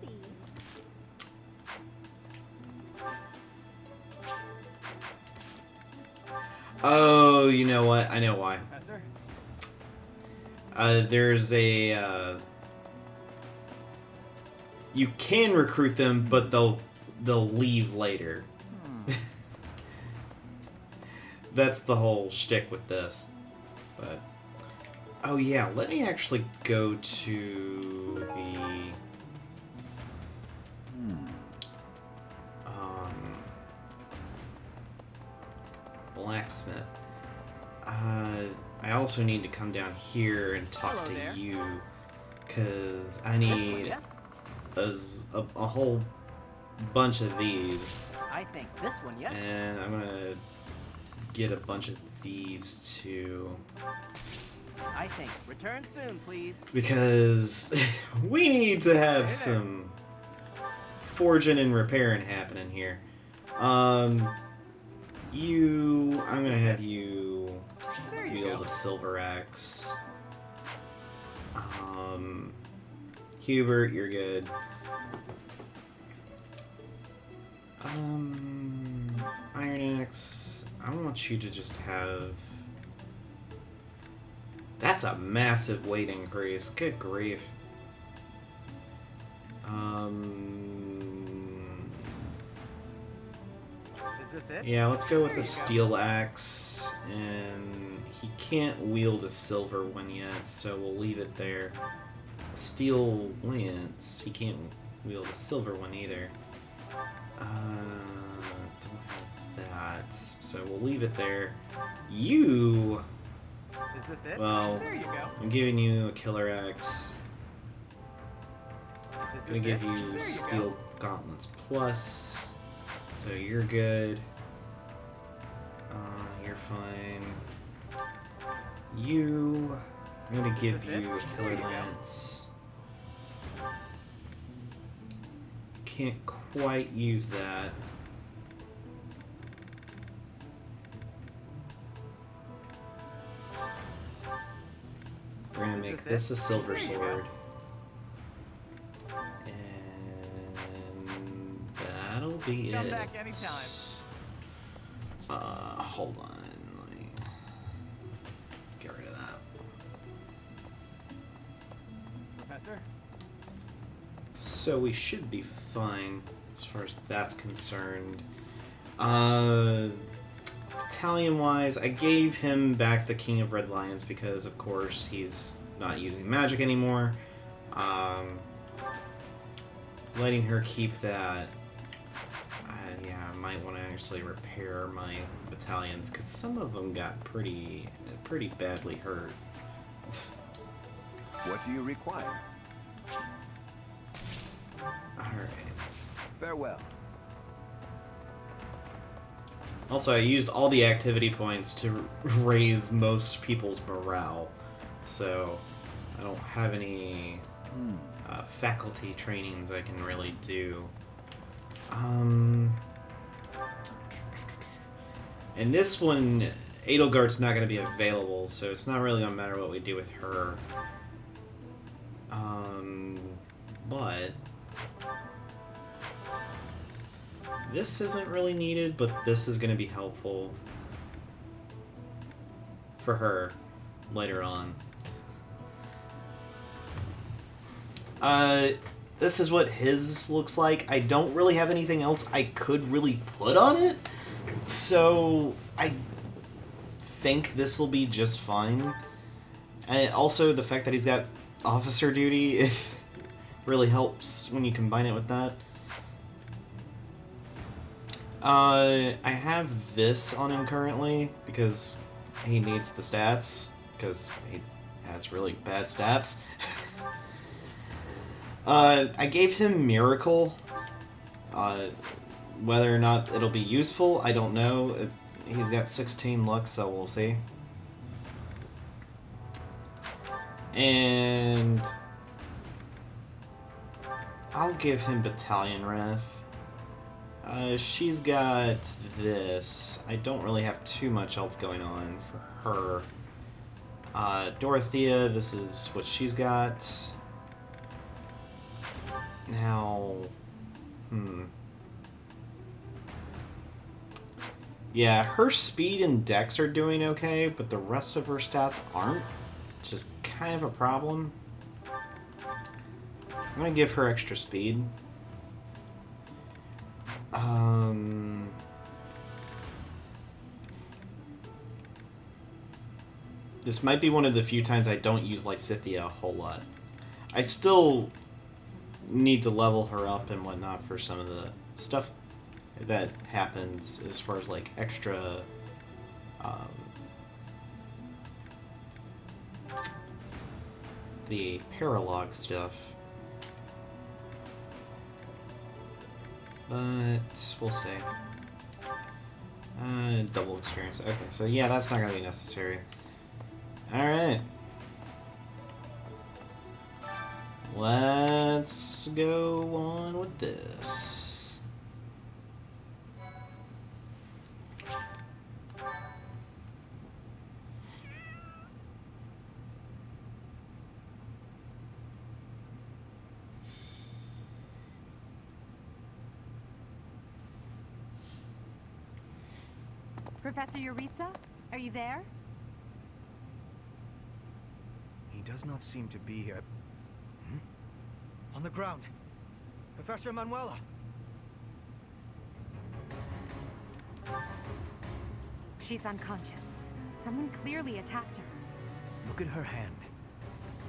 Oh, you know what? I know why. There's a... you can recruit them, but they'll leave later. That's the whole shtick with this. But Oh yeah, let me actually go to the blacksmith. I also need to come down here and talk Hello to there. you, because I This one, need yes? a whole bunch of these, I think this one, yes? and I'm gonna get a bunch of these too, I think. Return soon, please. because we need to have some forging and repairing happening here. I'm gonna have you There you wield go. a silver axe. Hubert, you're good. Iron axe. I want you to just have. That's a massive weight increase. Good grief. Is this it? Yeah, let's go with There the you go. steel axe, and he can't wield a silver one yet, so we'll leave it there. Steel lance, he can't wield a silver one either. Don't have that, so we'll leave it there. You, Is this it? well, There you go. I'm giving you a killer axe. Is I'm gonna this give it? you There you steel go. gauntlets plus, so you're good. You're fine. I'm gonna Is give this it? you a There killer you go. lance. Can't quite use that. We're gonna Is make this it? this a silver There you go. sword. And that'll be Come it. back anytime. Hold on. Let me get rid of that. Professor? So we should be fine as far as that's concerned. Battalion-wise, I gave him back the King of Red Lions because, of course, he's not using magic anymore. Letting her keep that. Yeah, I might want to actually repair my battalions because some of them got pretty badly hurt. What do you require? Alright. Farewell. Also, I used all the activity points to raise most people's morale, so I don't have any faculty trainings I can really do. And this one, Edelgard's not going to be available, so it's not really going to matter what we do with her. But this isn't really needed, but this is going to be helpful for her later on. This is what his looks like. I don't really have anything else I could really put on it, so I think this will be just fine. And also, the fact that he's got officer duty, it really helps when you combine it with that. I have this on him currently because he needs the stats, because he has really bad stats. I gave him Miracle. Whether or not it'll be useful, I don't know. He's got 16 luck, so we'll see. And I'll give him Battalion Wrath. She's got this. I don't really have too much else going on for her. Dorothea, this is what she's got. Now, yeah, her speed and dex are doing okay, but the rest of her stats aren't. It's just kind of a problem. I'm gonna give her extra speed. This might be one of the few times I don't use Lysethia a whole lot. I still need to level her up and whatnot for some of the stuff that happens as far as like extra the paralog stuff. But we'll see. Double experience. Okay, so yeah, that's not gonna be necessary. Alright. Let's go on with this. Professor Yuritsa, are you there? He does not seem to be here. On the ground. Professor Manuela. She's unconscious. Someone clearly attacked her. Look at her hand.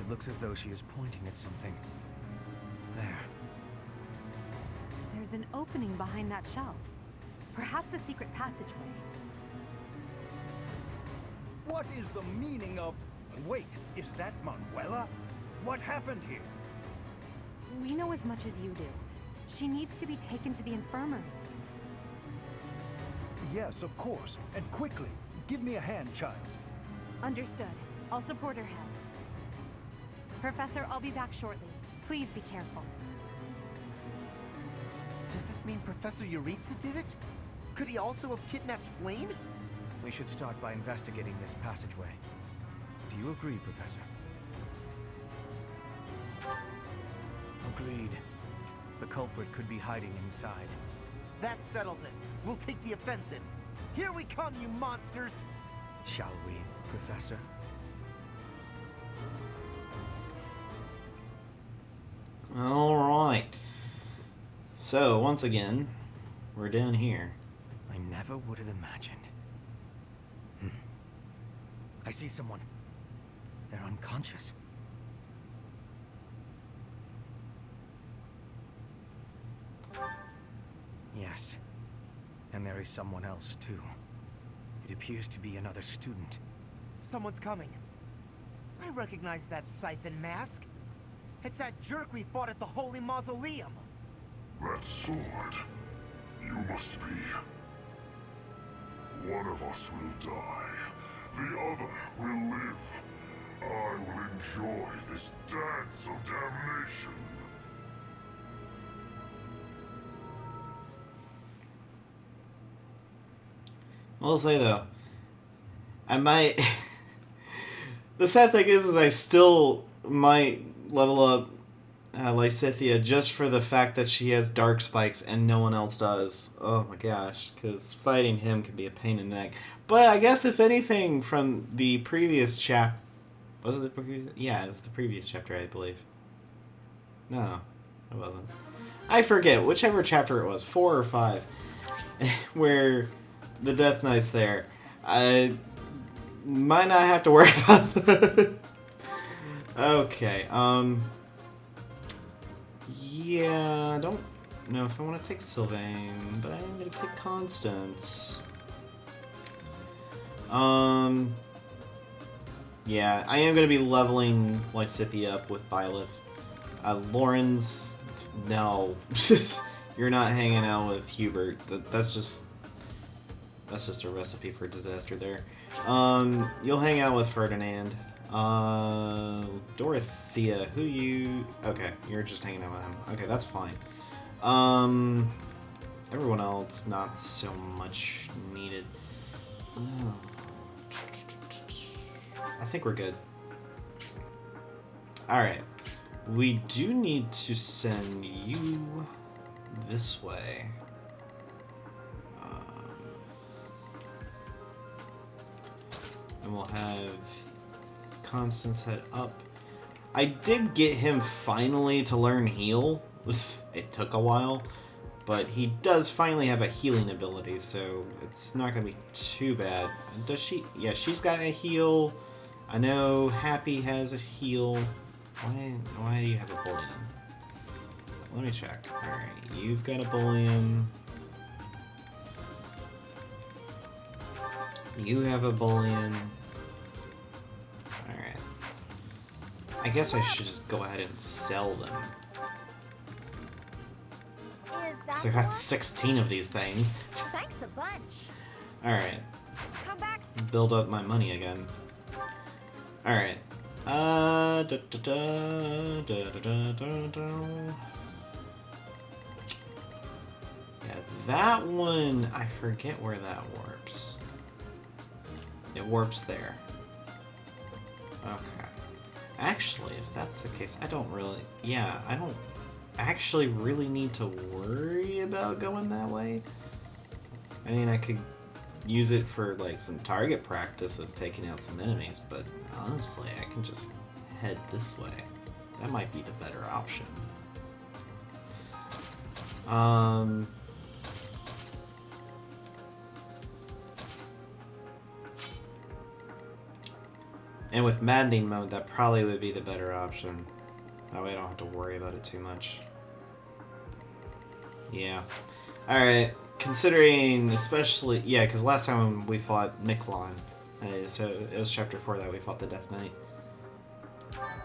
It looks as though she is pointing at something. There. There's an opening behind that shelf. Perhaps a secret passageway. What is the meaning of... Wait, is that Manuela? What happened here? We know as much as you do. She needs to be taken to the infirmary. Yes, of course. And quickly. Give me a hand, child. Understood. I'll support her head. Professor, I'll be back shortly. Please be careful. Does this mean Professor Yuritsa did it? Could he also have kidnapped Flayn? We should start by investigating this passageway. Do you agree, Professor? Agreed. The culprit could be hiding inside. That settles it. We'll take the offensive. Here we come, you monsters! Shall we, Professor? Alright. So, once again, we're down here. I never would have imagined. I see someone. They're unconscious. Yes. And there is someone else, too. It appears to be another student. Someone's coming. I recognize that Scythe mask. It's that jerk we fought at the Holy Mausoleum. That sword. You must be. One of us will die. The other will live. I will enjoy this dance of damnation. I'll say though, I might... The sad thing is I still might level up Lysethia just for the fact that she has dark spikes and no one else does. Oh my gosh, because fighting him can be a pain in the neck. But I guess if anything from the previous chapter... Was it the previous? Yeah, it's the previous chapter, I believe. No, it wasn't. I forget, whichever chapter it was, 4 or 5, where the Death Knight's there. I might not have to worry about that. Okay, yeah, I don't know if I want to take Sylvain, but I'm going to pick Constance. Yeah, I am going to be leveling Lysethia up with Byleth. Lauren's... No. You're not hanging out with Hubert. That's just a recipe for disaster there. You'll hang out with Ferdinand. Dorothea, who you... Okay, you're just hanging out with him. Okay, that's fine. Everyone else, not so much needed. I think we're good. Alright. We do need to send you this way. And we'll have Constance head up. I did get him finally to learn heal. It took a while. But he does finally have a healing ability, so it's not going to be too bad. Does she? Yeah, she's got a heal. I know Happy has a heal. Why do you have a bullion? Let me check. Alright, you've got a bullion. You have a bullion. Alright. I guess I should just go ahead and sell them. Is that Because I got 16 of these things. Thanks a bunch. Alright. Come back. Build up my money again. Alright. Yeah, that one, I forget where that warps. It warps there. Okay. Actually, if that's the case, I don't actually really need to worry about going that way. I mean, I could use it for like some target practice of taking out some enemies, but honestly, I can just head this way. That might be the better option. And with maddening mode, that probably would be the better option. That way I don't have to worry about it too much. Yeah. Alright. Considering, especially, yeah, because last time we fought Miklon, so it was chapter 4 that we fought the Death Knight.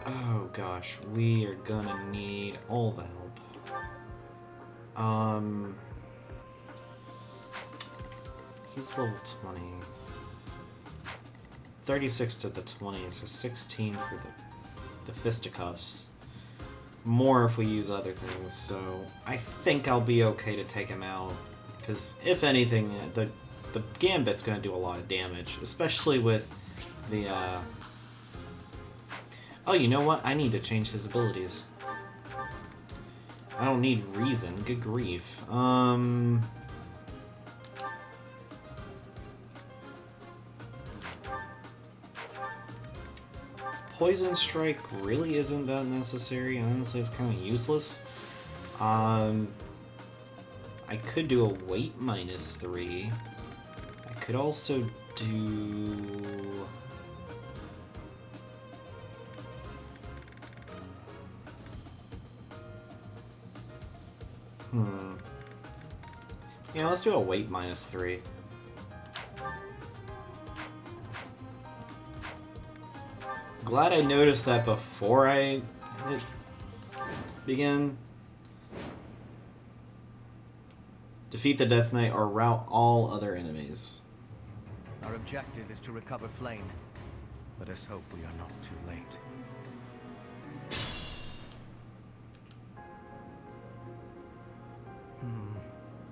Oh gosh, we are gonna need all the help. He's level 20. 36 to the 20, so 16 for the fisticuffs. More if we use other things, so I think I'll be okay to take him out. Because if anything, the Gambit's going to do a lot of damage, especially with the... Oh, you know what? I need to change his abilities. I don't need reason. Good grief. Poison Strike really isn't that necessary. Honestly, it's kind of useless. I could do a weight -3. I could also do... Yeah, let's do a weight -3. Glad I noticed that before I began. Defeat the Death Knight or rout all other enemies. Our objective is to recover Flame. Let us hope we are not too late.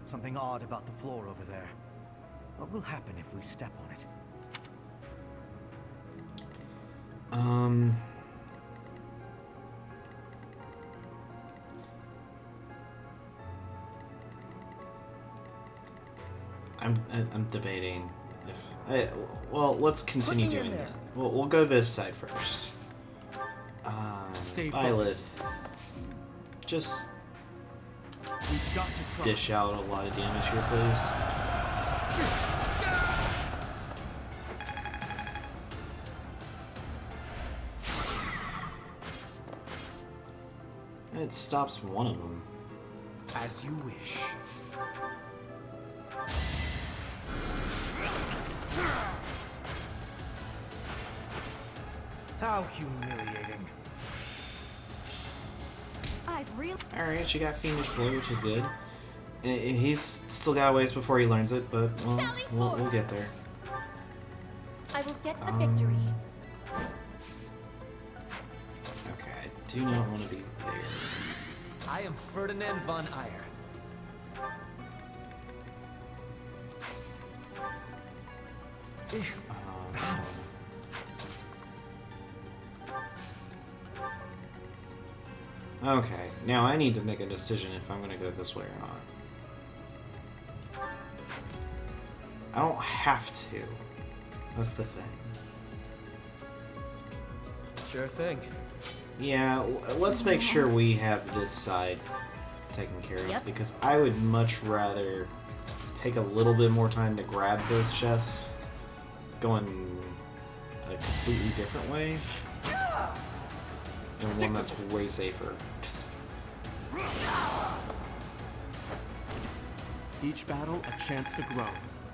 Something odd about the floor over there. What will happen if we step on it? I'm debating if well, let's continue doing that. We'll go this side first. Violet, just dish out a lot of damage here, please. It stops one of them. As you wish. How humiliating. Alright, she got Fiendish Blow, which is good. He's still got a ways before he learns it, but well, we'll get there. I will get the victory. Okay, I do not want to be there. I am Ferdinand von Eyre. Okay, now I need to make a decision if I'm going to go this way or not. I don't have to. That's the thing. Sure thing. Yeah, let's make sure we have this side taken care of, because I would much rather take a little bit more time to grab those chests going a completely different way, and one that's way safer. Each battle a chance to grow.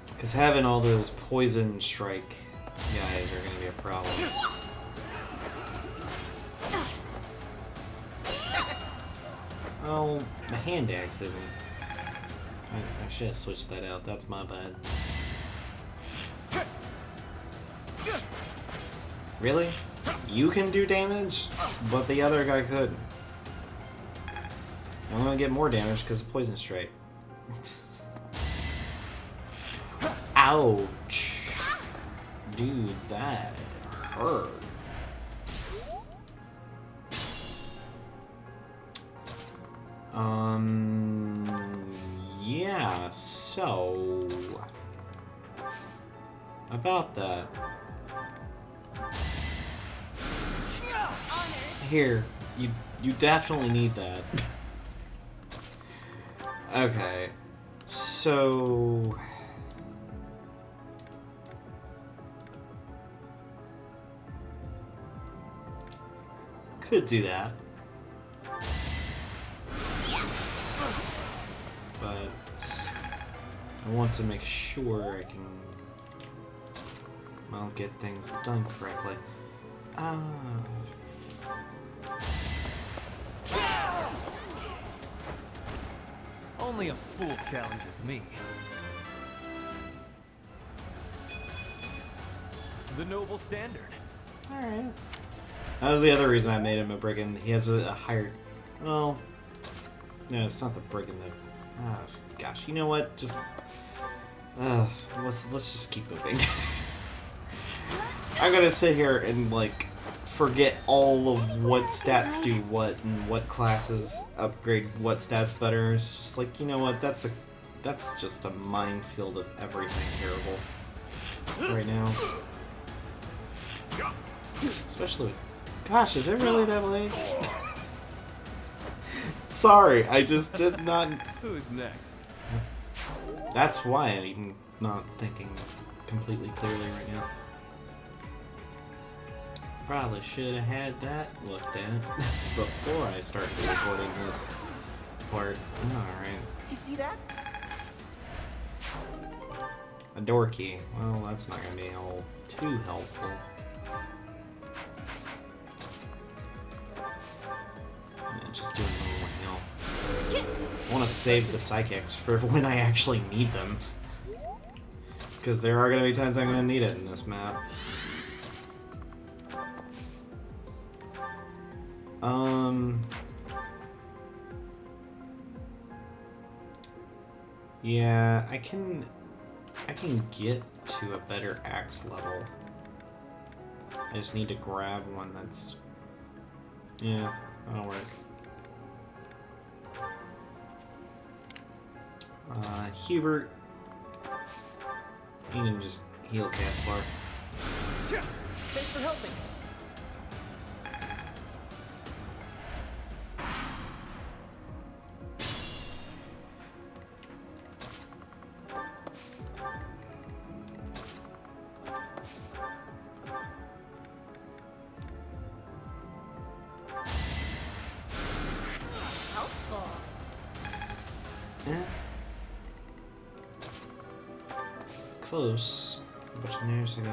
Because having all those poison strike guys are going to be a problem. Oh, the hand axe isn't. I should have switched that out. That's my bad. Really? You can do damage, but the other guy couldn't. I'm gonna get more damage because of poison strike. Ouch. Dude, that hurt. Yeah, so about that. Here, you definitely need that. Okay. So could do that. But I want to make sure I can, well, get things done correctly. Only a fool challenges me. The noble standard. Alright. That was the other reason I made him a brigand. He has a higher... Well... No, it's not the brigand that... Oh, gosh. You know what? Just... let's just keep moving. I'm gonna sit here and, like, forget all of what stats do what and what classes upgrade what stats better. It's just like, you know what? That's just a minefield of everything terrible right now. Especially with... Gosh, is it really that late? Sorry, I just did not... Who's next? That's why I'm not thinking completely clearly right now. Probably should have had that looked at before I started recording this part. Alright. You see that? A door key. Well, that's not going to be all too helpful. Just doing a little heal. I want to save the psychics for when I actually need them. Because there are going to be times I'm going to need it in this map. Yeah, I can get to a better axe level. I just need to grab one that's... Yeah, that'll work. Hubert, you can just heal Caspar. Thanks for helping. Helpful. Close, but years ago.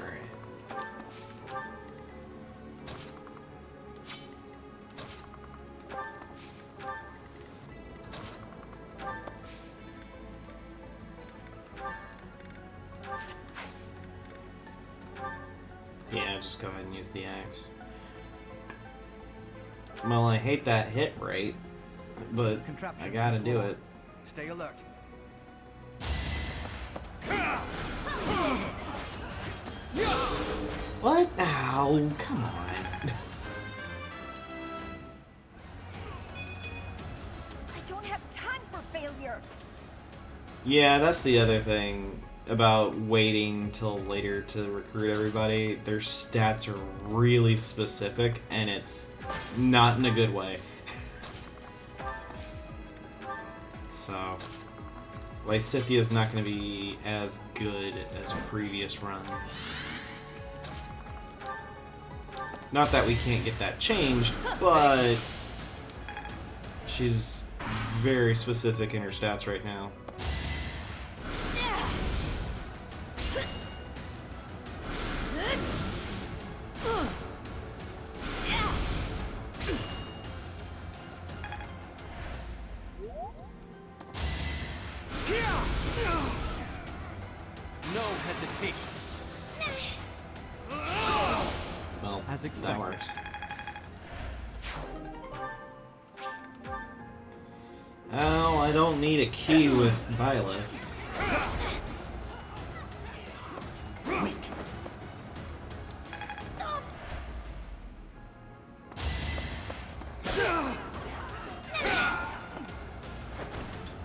Alright. Yeah, just go ahead and use the axe. Well, I hate that hit rate, but I gotta do it. Stay alert. What? Ow, come on. I don't have time for failure. Yeah, that's the other thing about waiting till later to recruit everybody. Their stats are really specific, and it's not in a good way. So, Lysethia is not going to be as good as previous runs. Not that we can't get that changed, but she's very specific in her stats right now. No hesitation. Well, as that expected. works. Oh, I don't need a key with Byleth.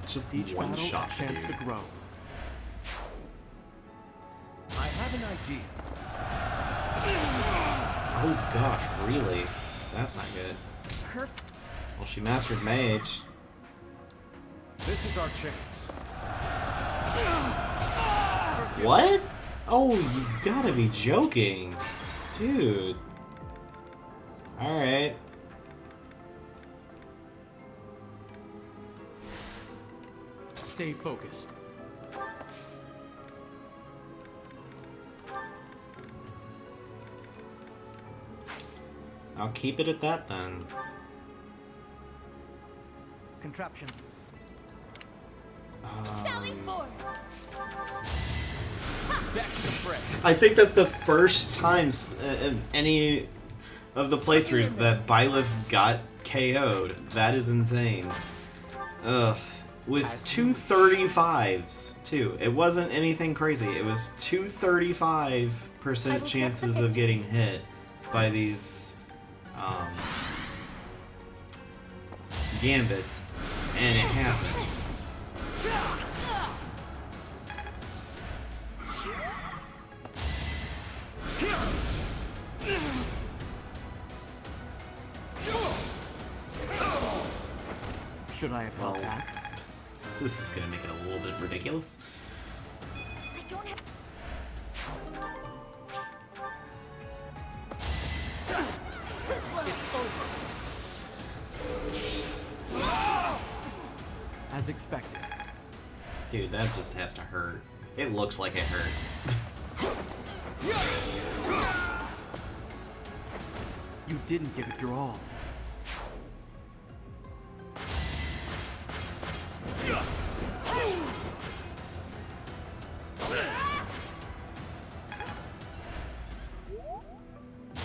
Just Each one battle shot, a chance dude. to grow. I have an idea. Oh gosh, really? That's not good. Perfect. Well, she mastered Mage. This is our chance. What? Oh, you've gotta be joking. Dude. Alright. Stay focused. I'll keep it at that then. Contraptions. Sally forth. Back to the fray. I think that's the first time in any of the playthroughs that Byleth got KO'd. That is insane. Ugh. With two 35s, too. It wasn't anything crazy. It was 235% chances of getting hit by these gambits, and it happened. Should I have held back? This is gonna make it a little bit ridiculous. I don't have. It's over. As expected. Dude, that just has to hurt. It looks like it hurts. You didn't give it your all.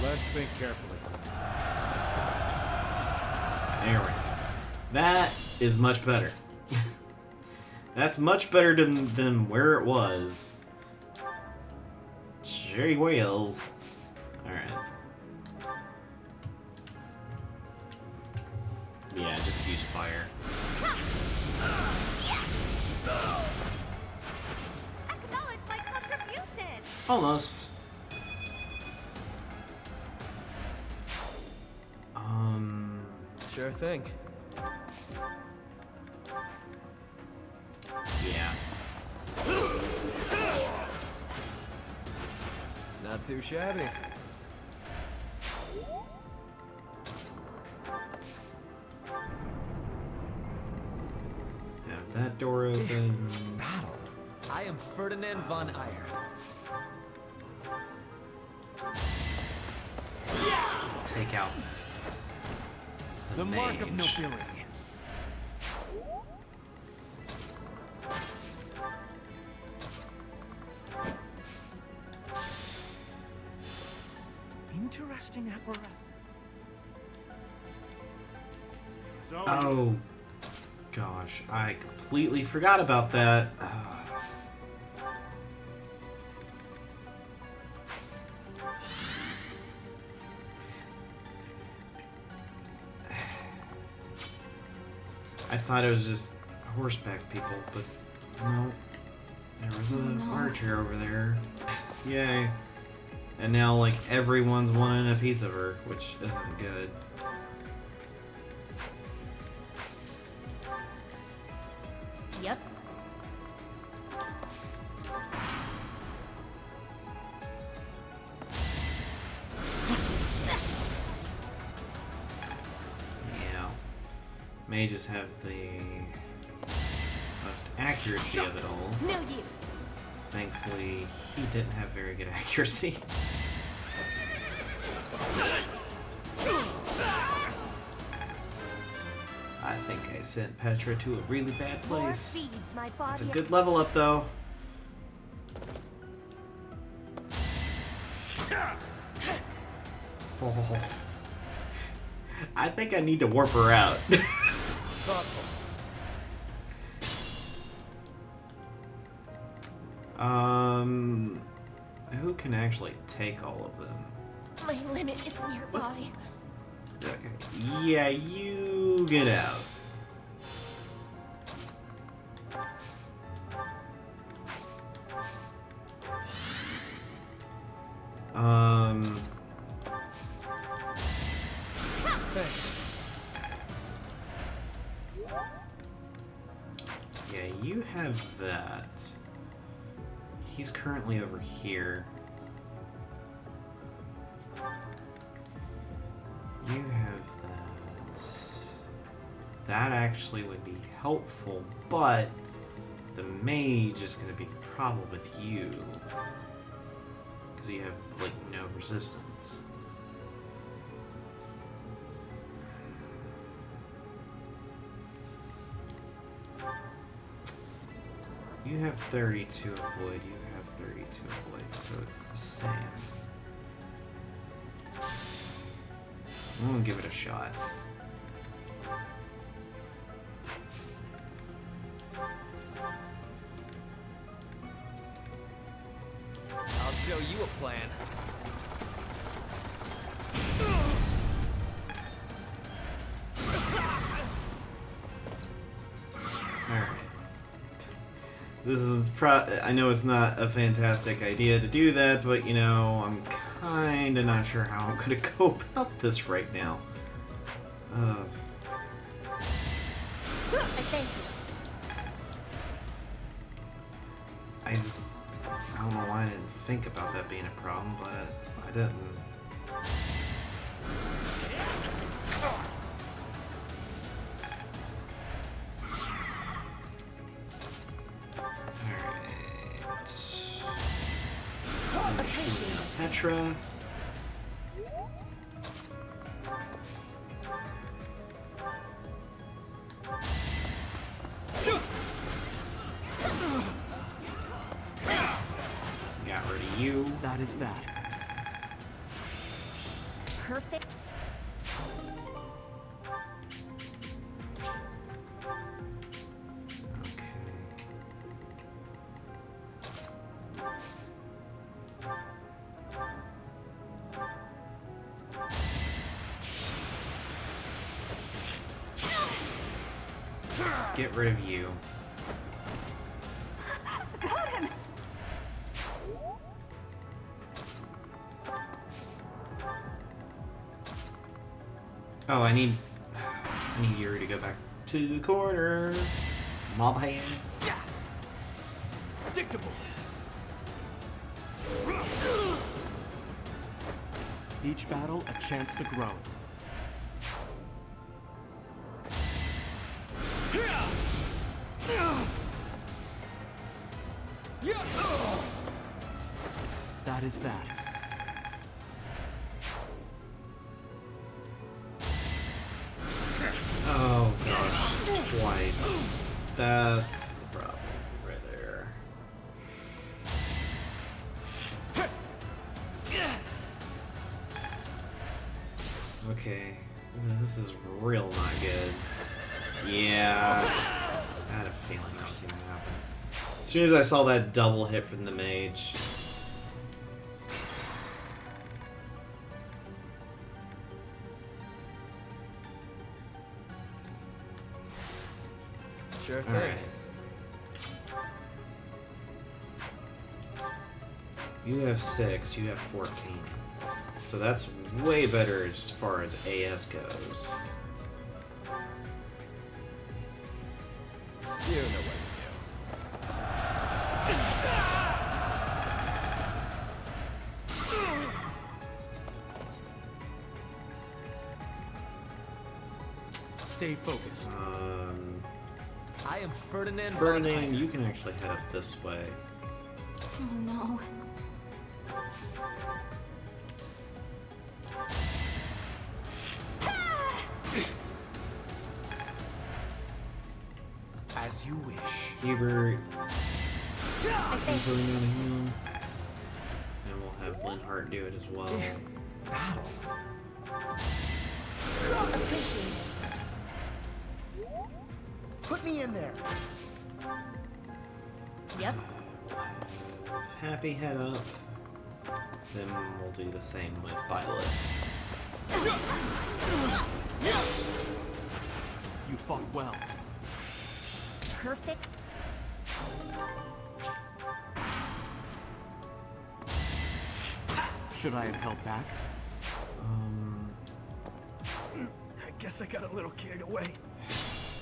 Let's think carefully. There we go. That is much better. That's much better than where it was. Jerry Wales. Alright. Yeah, just use fire. Acknowledge my contribution. Almost. Sure thing. Yeah. Not too shabby. Have that door open. Battle. I am Ferdinand von Eyre. Just take out The mark of mage. nobility. Interesting apparatus. Oh, gosh. I completely forgot about that. I thought it was just horseback people, but no. There was a archer over there. Yay. And now, like, everyone's wanting a piece of her, which isn't good. Yep. Mages have the most accuracy of it all. No use. Thankfully, he didn't have very good accuracy. I think I sent Petra to a really bad place. More feeds my body. It's a good level up, though. Oh. I think I need to warp her out. Who can actually take all of them? My limit is nearby. Okay. Yeah, you get out. Thanks. Yeah, you have that. He's currently over here. You have that. That actually would be helpful, but the mage is going to be the problem with you. Because you have, like, no resistance. You have 32 of wood, you have 32 of wood, so it's the same. I'm gonna give it a shot. I'll show you a plan. Alright. This is I know it's not a fantastic idea to do that, but you know, I'm kinda not sure how I'm gonna go about this right now. I thank you. I don't know why I didn't think about that being a problem, but I didn't. Petra. Got rid of you. That is that. Perfect. Get rid of you. Got him! Oh, I need Yuri to go back to the corner. Mob hand. Predictable. Each battle a chance to grow. That is that. Oh gosh, twice. That's the problem right there. Okay, this is real not good. Yeah, I had a feeling it was gonna happen. As soon as I saw that double hit from the mage. Sure thing. All right. You have 6, you have 14. So that's way better as far as AS goes. You know what to do. Stay focused. I am Ferdinand. Ferdinand, you can actually head up this way. Oh no. As you wish. Hubert, I thank going on him. And we'll have Linhart do it as well. Appreciate it. Put me in there. Yep. Happy head up. Then we'll do the same with Violet. You fought well. Perfect. Should I have held back? I guess I got a little carried away.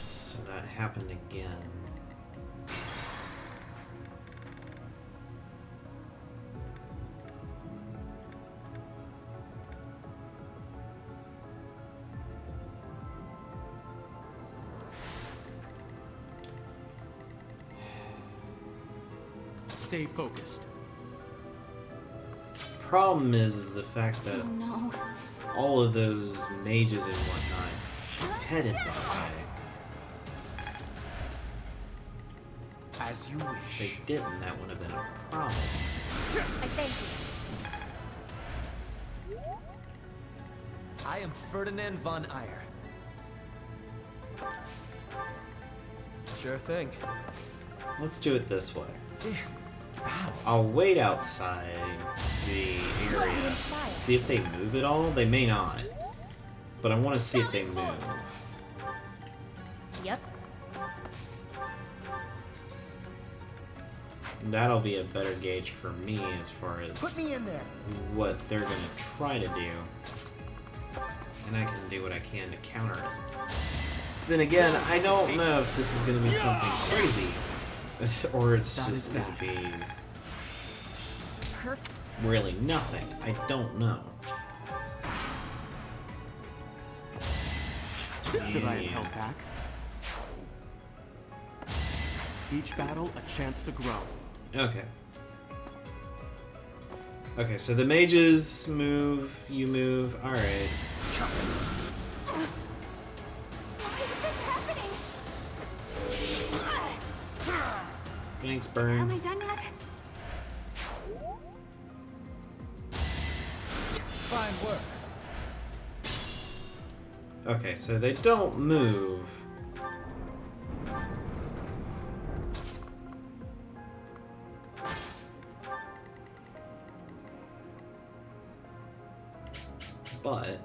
So that happened again. Stay focused. Problem is the fact that Oh no. all of those mages and whatnot headed that way. As you If wish. they didn't, that would have been a problem. I thank you. I am Ferdinand von Eyre. Sure thing. Let's do it this way. I'll wait outside the area, see if they move at all. They may not, but I want to see if they move. Yep. That'll be a better gauge for me as far as Put me in there. what they're going to try to do. And I can do what I can to counter it. Then again, I don't know if this is going to be something crazy. Or it's That just is going that. to be Perfect. really nothing. I don't know. Should I have held back? Each battle, a chance to grow. Okay. Okay, so the mages move, you move. Alright. Why is this happening? Thanks, Am Burn. I done yet? Fine work. Okay, so they don't move. But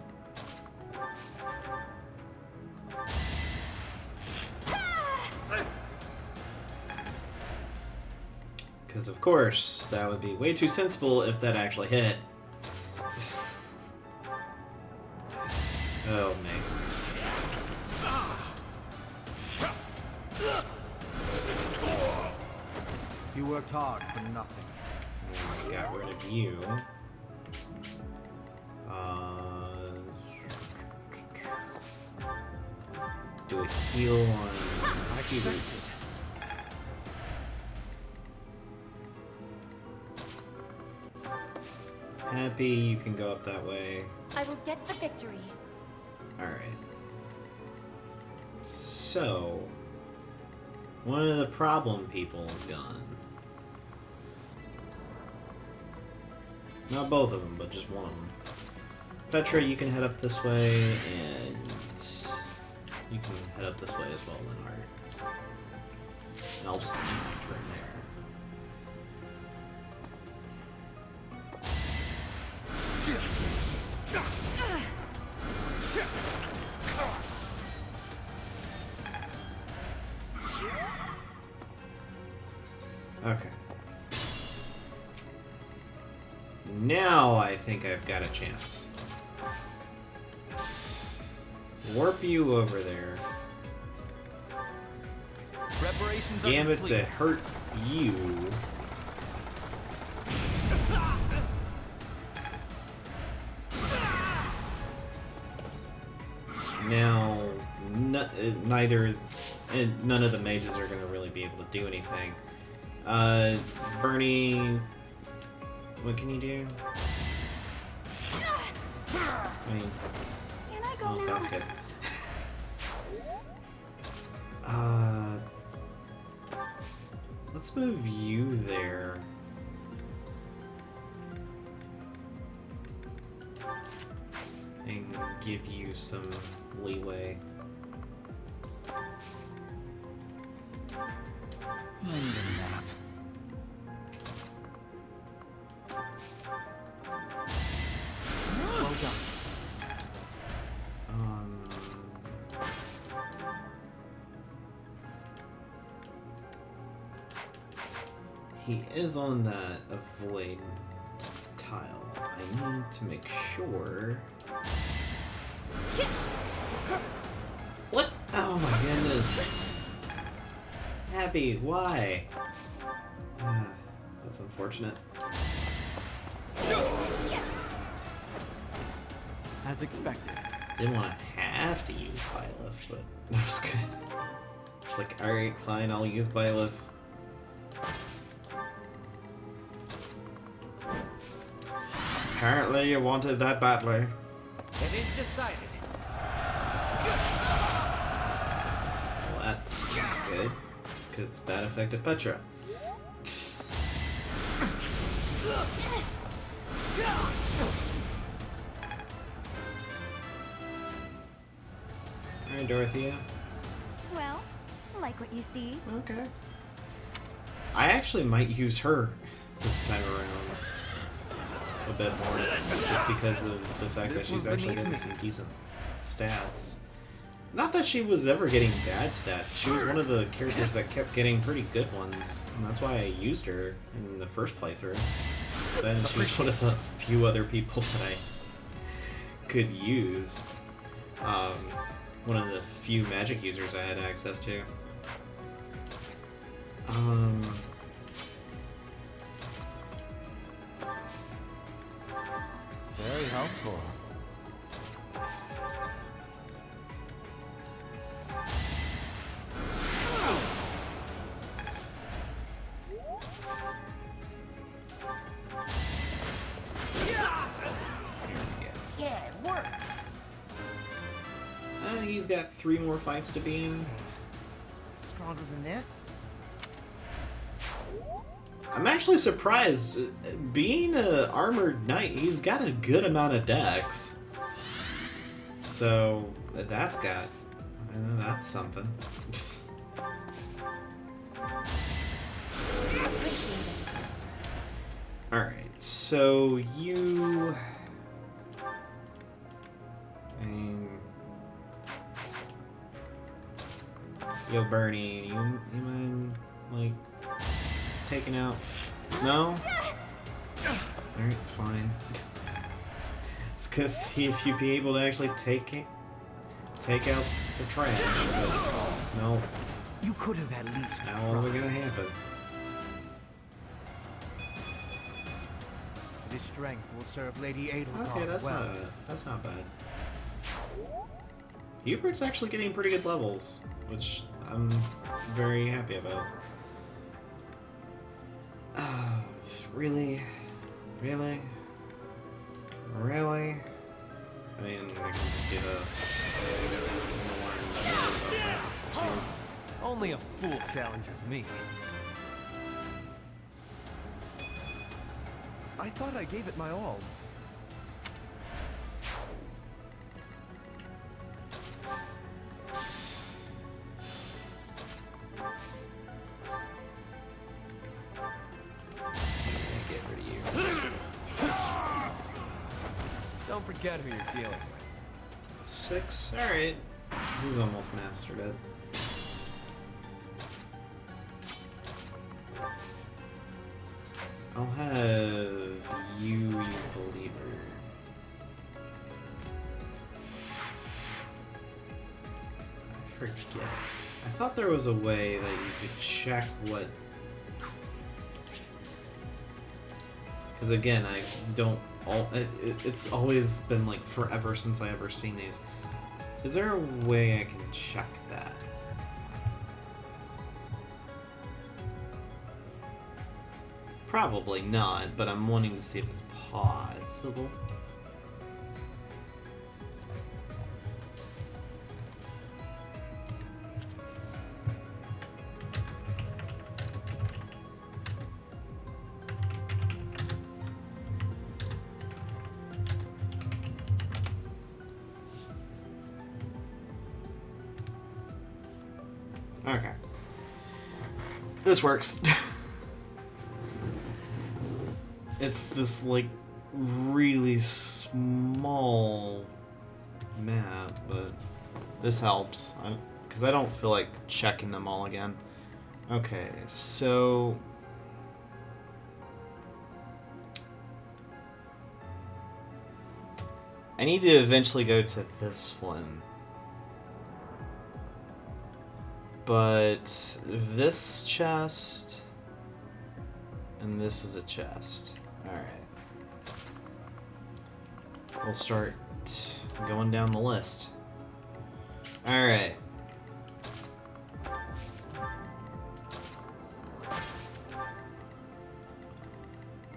because of course that would be way too sensible if that actually hit. Oh man. You worked hard for nothing. I got rid of you. Do a heal on Hubert. Happy, you can go up that way. I will get the victory. Alright. So, one of the problem people is gone. Not both of them, but just one of them. Petra, you can head up this way, and you can head up this way as well, Linhart. And I'll just end my turn there. Okay. Now I think I've got a chance. Warp you over there. Preparations are Gambit complete. to hurt you. Now, neither, and none of the mages are gonna really be able to do anything. Bernie, what can you do? I mean, Can I go now? that's good. Let's move you there. And give you some leeway. I need a nap. Well done. He is on that avoid tile. I need to make sure. What? Oh my goodness. Happy, why? That's unfortunate. As expected. Didn't want to have to use Byleth, but that was good. It's like, alright, fine, I'll use Byleth. Apparently you wanted that badly. It is decided. Well, that's good, because that affected Petra. Alright, Dorothea. Well, like what you see. Okay. I actually might use her this time around a bit more, just because of the fact that she's actually getting some decent stats. Not that she was ever getting bad stats, she was one of the characters that kept getting pretty good ones, and that's why I used her in the first playthrough. Then she was one of the few other people that I could use. One of the few magic users I had access to. Very helpful. Yeah, it worked. He's got 3 more fights to be in. Stronger than this? I'm actually surprised. Being an armored knight, he's got a good amount of dex. So, that's that's something. Appreciated. Alright, so you... Yo, Bernie, you mind, like, taking out... No? Alright, fine. It's because if you'd be able to actually take out the trash, but no. You could have at least How tried. is it gonna happen? This strength will serve Lady Edelgard Okay, that's well. not bad. Hubert's actually getting pretty good levels, which I'm very happy about. Really? Really? Really? I mean, we can just do this. Jeez. Only a fool challenges me. I thought I gave it my all. Get rid of you. Don't forget who you're dealing with. 6. Alright. He's almost mastered it. I'll have you use the lever. I forget. I thought there was a way that you could check what... Because again, I don't... It's always been like forever since I ever seen these. Is there a way I can check that? Probably not, but I'm wanting to see if it's possible. Okay. This works. It's this, like, really small map, but this helps. Because I don't feel like checking them all again. Okay, so... I need to eventually go to this one. But this chest and this is a chest. Alright. We'll start going down the list. Alright.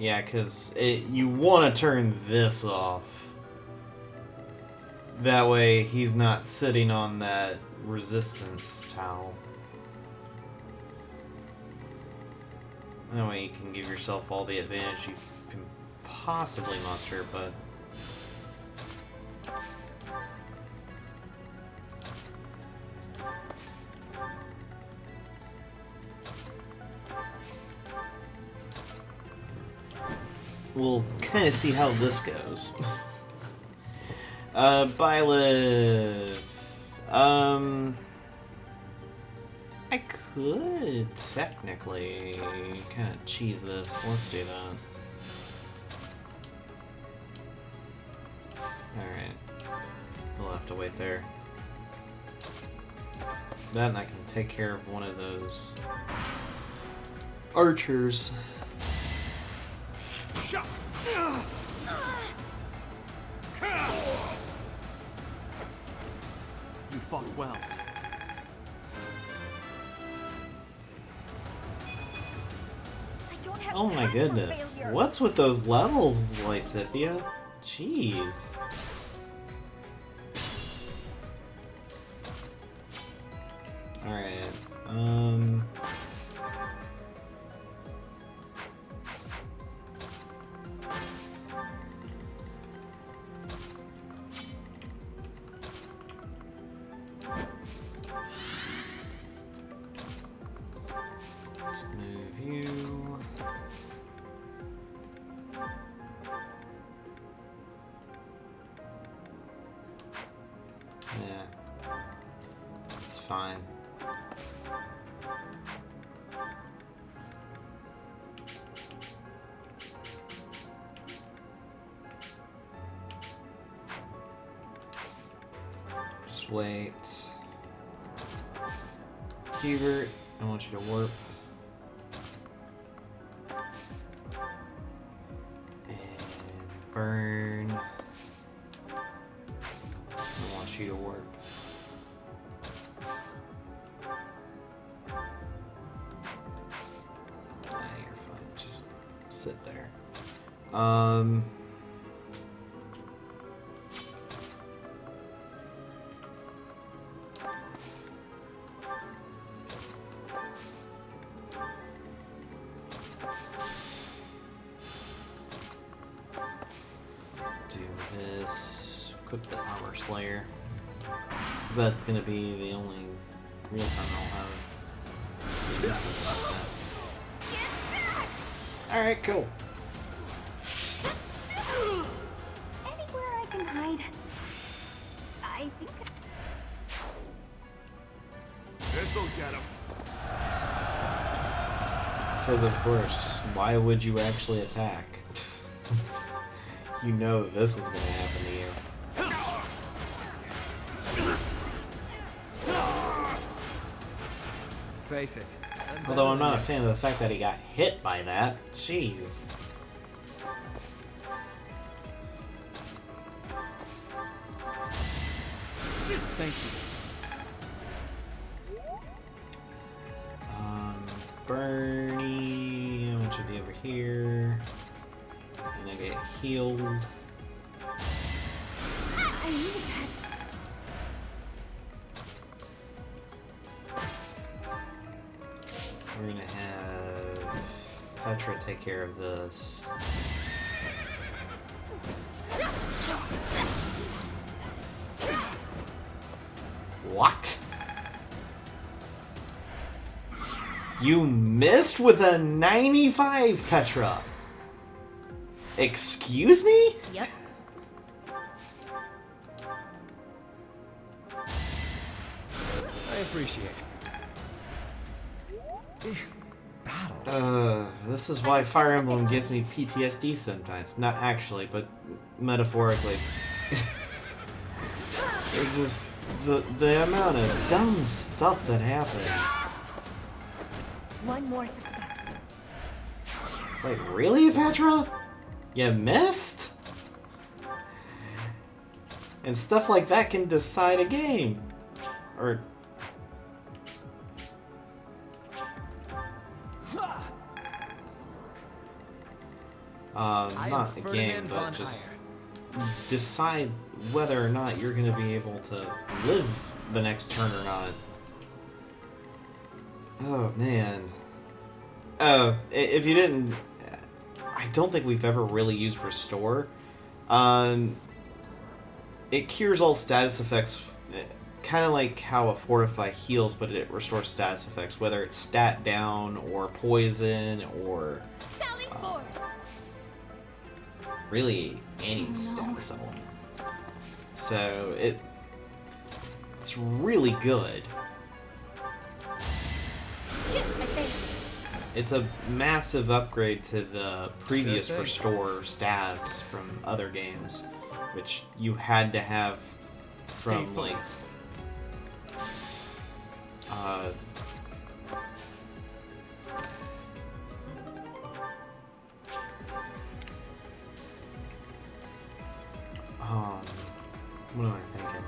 Yeah, because you want to turn this off. That way he's not sitting on that resistance towel. That way you can give yourself all the advantage you can possibly muster, but... we'll kind of see how this goes. Byleth. I could technically kind of cheese this. Let's do that. Alright. We'll have to wait there. That and I can take care of one of those archers. Shot. You fought well. Oh my goodness. What's with those levels, Lysethia? Jeez. Alright. Let's move you. Yeah, it's fine. Just wait. Hubert, I want you to warp. And burn. I want you to warp. Nah, you're fine. Just sit there. Do this. Equip the Armor Slayer. Because that's going to be the only real time I'll have to do something like that. Alright, cool. Anywhere I can hide. I think. This'll get him. Because of course, why would you actually attack? You know this is going to happen to you. Face it. Although I'm not a fan of the fact that he got hit by that. Jeez. Thank you. Bernie, I want you to be over here. And I get healed. I needed that. We're gonna have Petra take care of this. What? You missed with a 95, Petra. Excuse me? Yep. I appreciate it. This is why Fire Emblem gives me PTSD sometimes. Not actually, but metaphorically. It's just the amount of dumb stuff that happens. One more success. It's like, really, Petra? You missed? And stuff like that can decide a game. Or... not a game, but just decide whether or not you're going to be able to live the next turn or not. Oh, man. Oh, if you didn't... I don't think we've ever really used Restore. It cures all status effects, kind of like how a Fortify heals, but it restores status effects, whether it's stat down, or poison, or... really any status element. So it's really good. It's a massive upgrade to the previous restore stats from other games, which you had to have from like what am I thinking?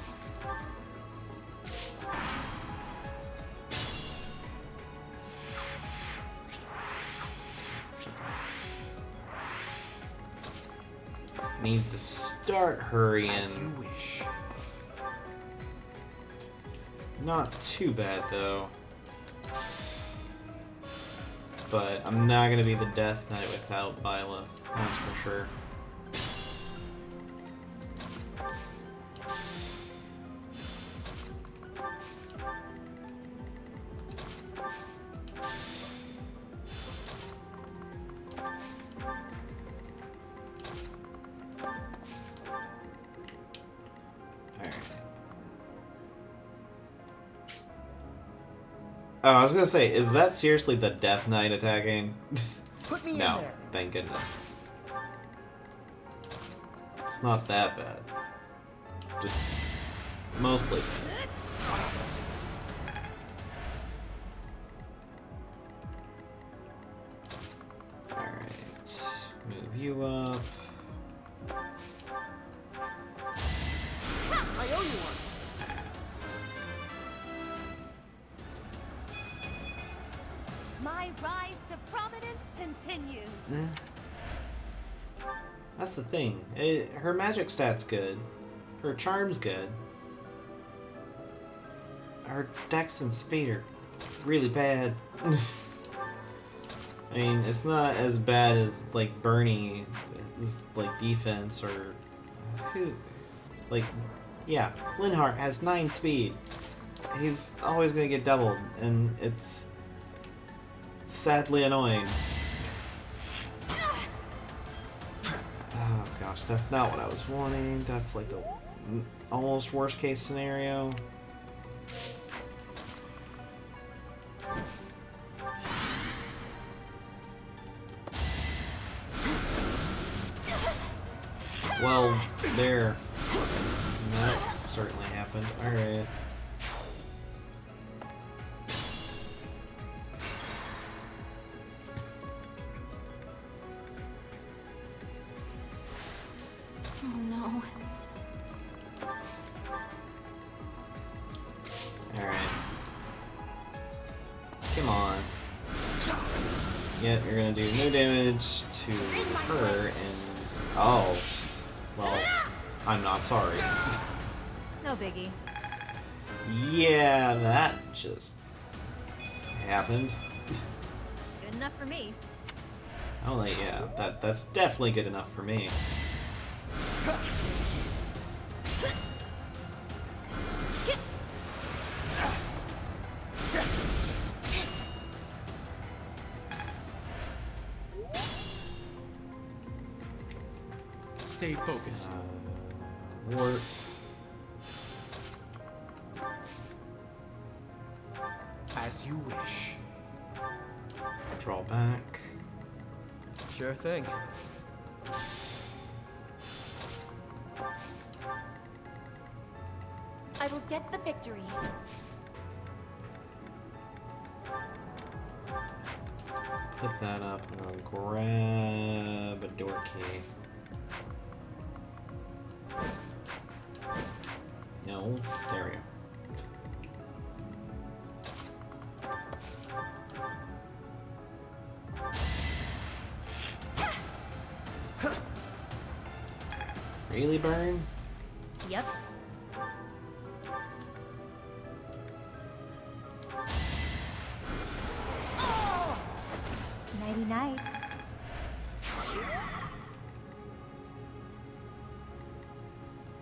Need to start hurrying. As you wish. Not too bad though. But I'm not gonna be the Death Knight without Byleth, that's for sure. Oh, I was gonna say, is that seriously the Death Knight attacking? Put me no, in there. thank goodness. It's not that bad. Just mostly. Alright, move you up. I owe you one. My rise to prominence continues. That's the thing. Her magic stat's good. Her charm's good. Her dex and speed are really bad. I mean, it's not as bad as like Bernie's like defense or who, like, yeah, Linhardt has 9 speed. He's always gonna get doubled, and it's sadly annoying. Oh gosh, that's not what I was wanting. That's like the almost worst case scenario. Well, there. That certainly happened. Alright. Oh no. Come on. Yep, you're gonna do no damage to her, and oh, well, I'm not sorry. No biggie. Yeah, that just happened. Good enough for me. Oh, like, yeah, that's definitely good enough for me. Stay focused. Wart. As you wish. Draw back. Sure thing. I will get the victory. Put that up and I'll grab a door key. No, there we go. Really, Burn? Yep. Nighty night.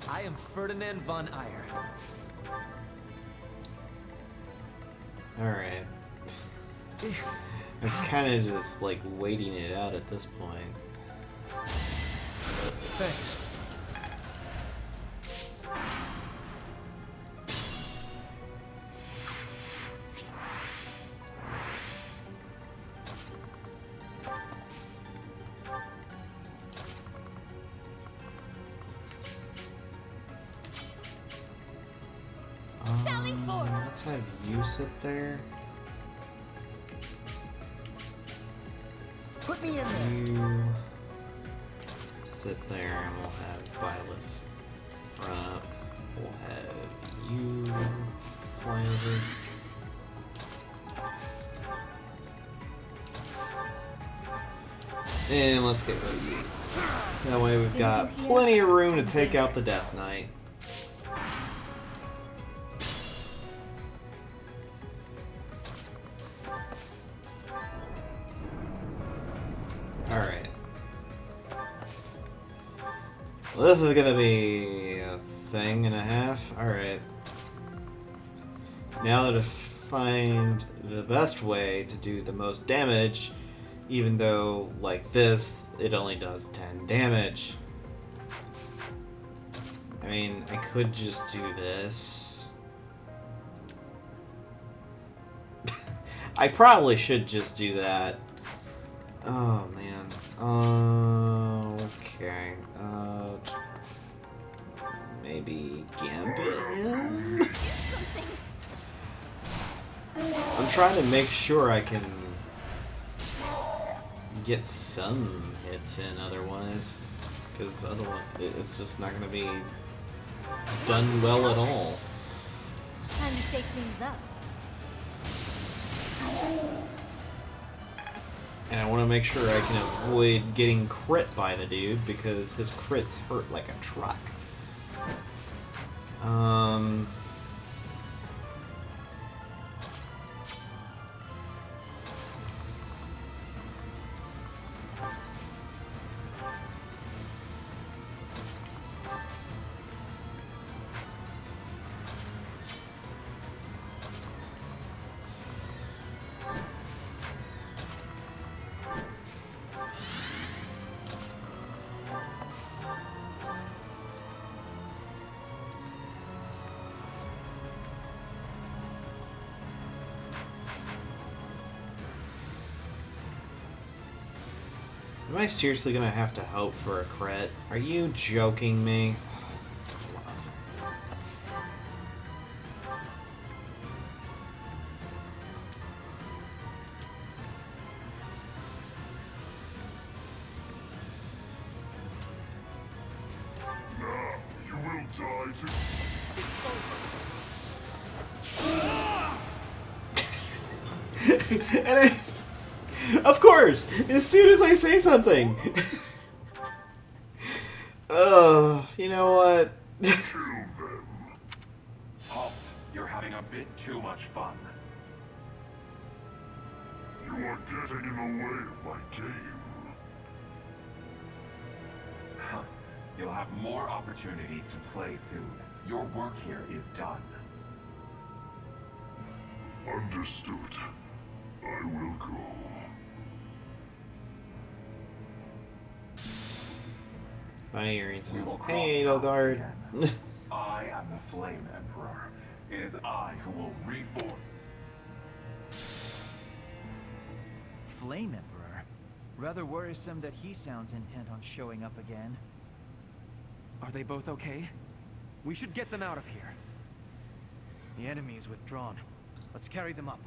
I am Ferdinand von Eyre. Alright. I'm kind of just like waiting it out at this point. Thanks. Let's have you sit there. Put me in there. You sit there, and we'll have Byleth run up. We'll have you fly over. And let's get rid of you. That way we've got plenty of room to take out the Death Knight. Alright. Well, this is gonna be a thing and a half. Alright. Now to find the best way to do the most damage, even though, like this, it only does 10 damage. I mean, I could just do this. I probably should just do that. Oh, man. Okay. Maybe Gambit him? I'm trying to make sure I can get some hits in otherwise. Because otherwise, it's just not going to be done well at all. Time to shake things up. And I want to make sure I can avoid getting crit by the dude, because his crits hurt like a truck. Am I seriously gonna have to hope for a crit? Are you joking me? Now you will die to... And of course, as soon as I say something. You know what? Halt! You're having a bit too much fun. You are getting in the way of my game. Huh. You'll have more opportunities to play soon. Your work here is done. Understood. I will go. My earrings. We will cross Hey, Edelgard. paths again. I am the Flame Emperor. It is I who will reform. Flame Emperor? Rather worrisome that he sounds intent on showing up again. Are they both okay? We should get them out of here. The enemy is withdrawn. Let's carry them up.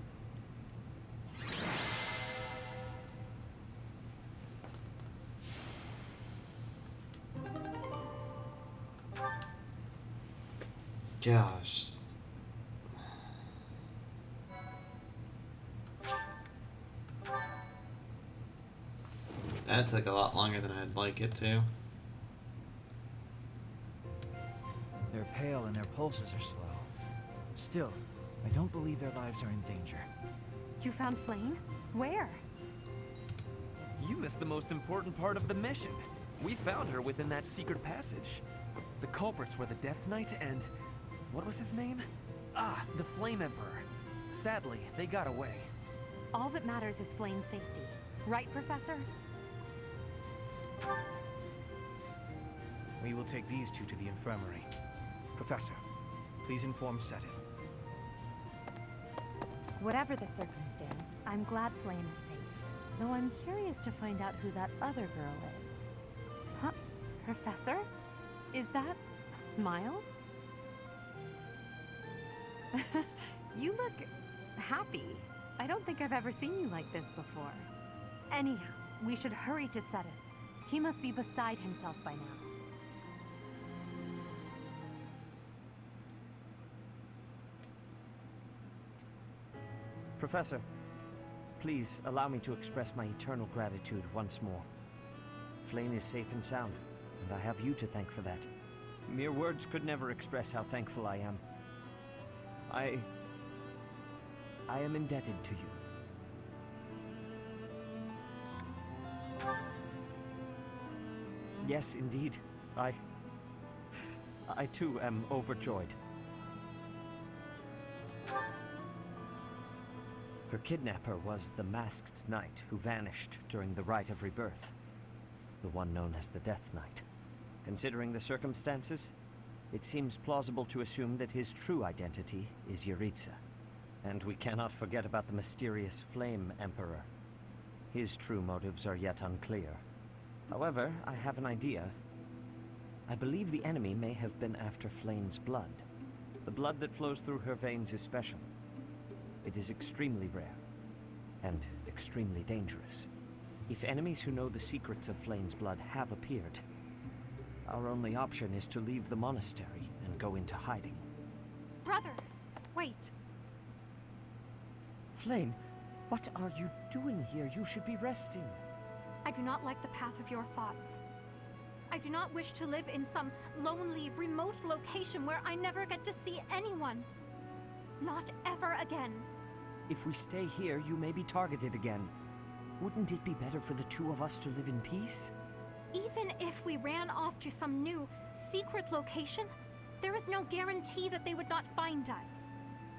Gosh. That took a lot longer than I'd like it to. They're pale and their pulses are slow. Still, I don't believe their lives are in danger. You found Flame? Where? You missed the most important part of the mission. We found her within that secret passage. The culprits were the Death Knight and... what was his name? Ah, the Flame Emperor. Sadly, they got away. All that matters is Flame's safety. Right, Professor? We will take these two to the infirmary. Professor, please inform Seteth. Whatever the circumstance, I'm glad Flame is safe. Though I'm curious to find out who that other girl is. Huh? Professor? Is that a smile? You look happy. I don't think I've ever seen you like this before. Anyhow, we should hurry to Seteth. He must be beside himself by now. Professor, please allow me to express my eternal gratitude once more. Flame is safe and sound, and I have you to thank for that. Mere words could never express how thankful I am. I am indebted to you. Yes, indeed. I too am overjoyed. Her kidnapper was the masked knight who vanished during the Rite of Rebirth, the one known as the Death Knight. Considering the circumstances, it seems plausible to assume that his true identity is Yuritsa. And we cannot forget about the mysterious Flame Emperor. His true motives are yet unclear. However, I have an idea. I believe the enemy may have been after Flame's blood. The blood that flows through her veins is special. It is extremely rare, and extremely dangerous. If enemies who know the secrets of Flame's blood have appeared, our only option is to leave the monastery and go into hiding. Brother, wait. Flame, what are you doing here? You should be resting. I do not like the path of your thoughts. I do not wish to live in some lonely, remote location where I never get to see anyone. Not ever again. If we stay here, you may be targeted again. Wouldn't it be better for the two of us to live in peace? Even if we ran off to some new, secret location, there is no guarantee that they would not find us.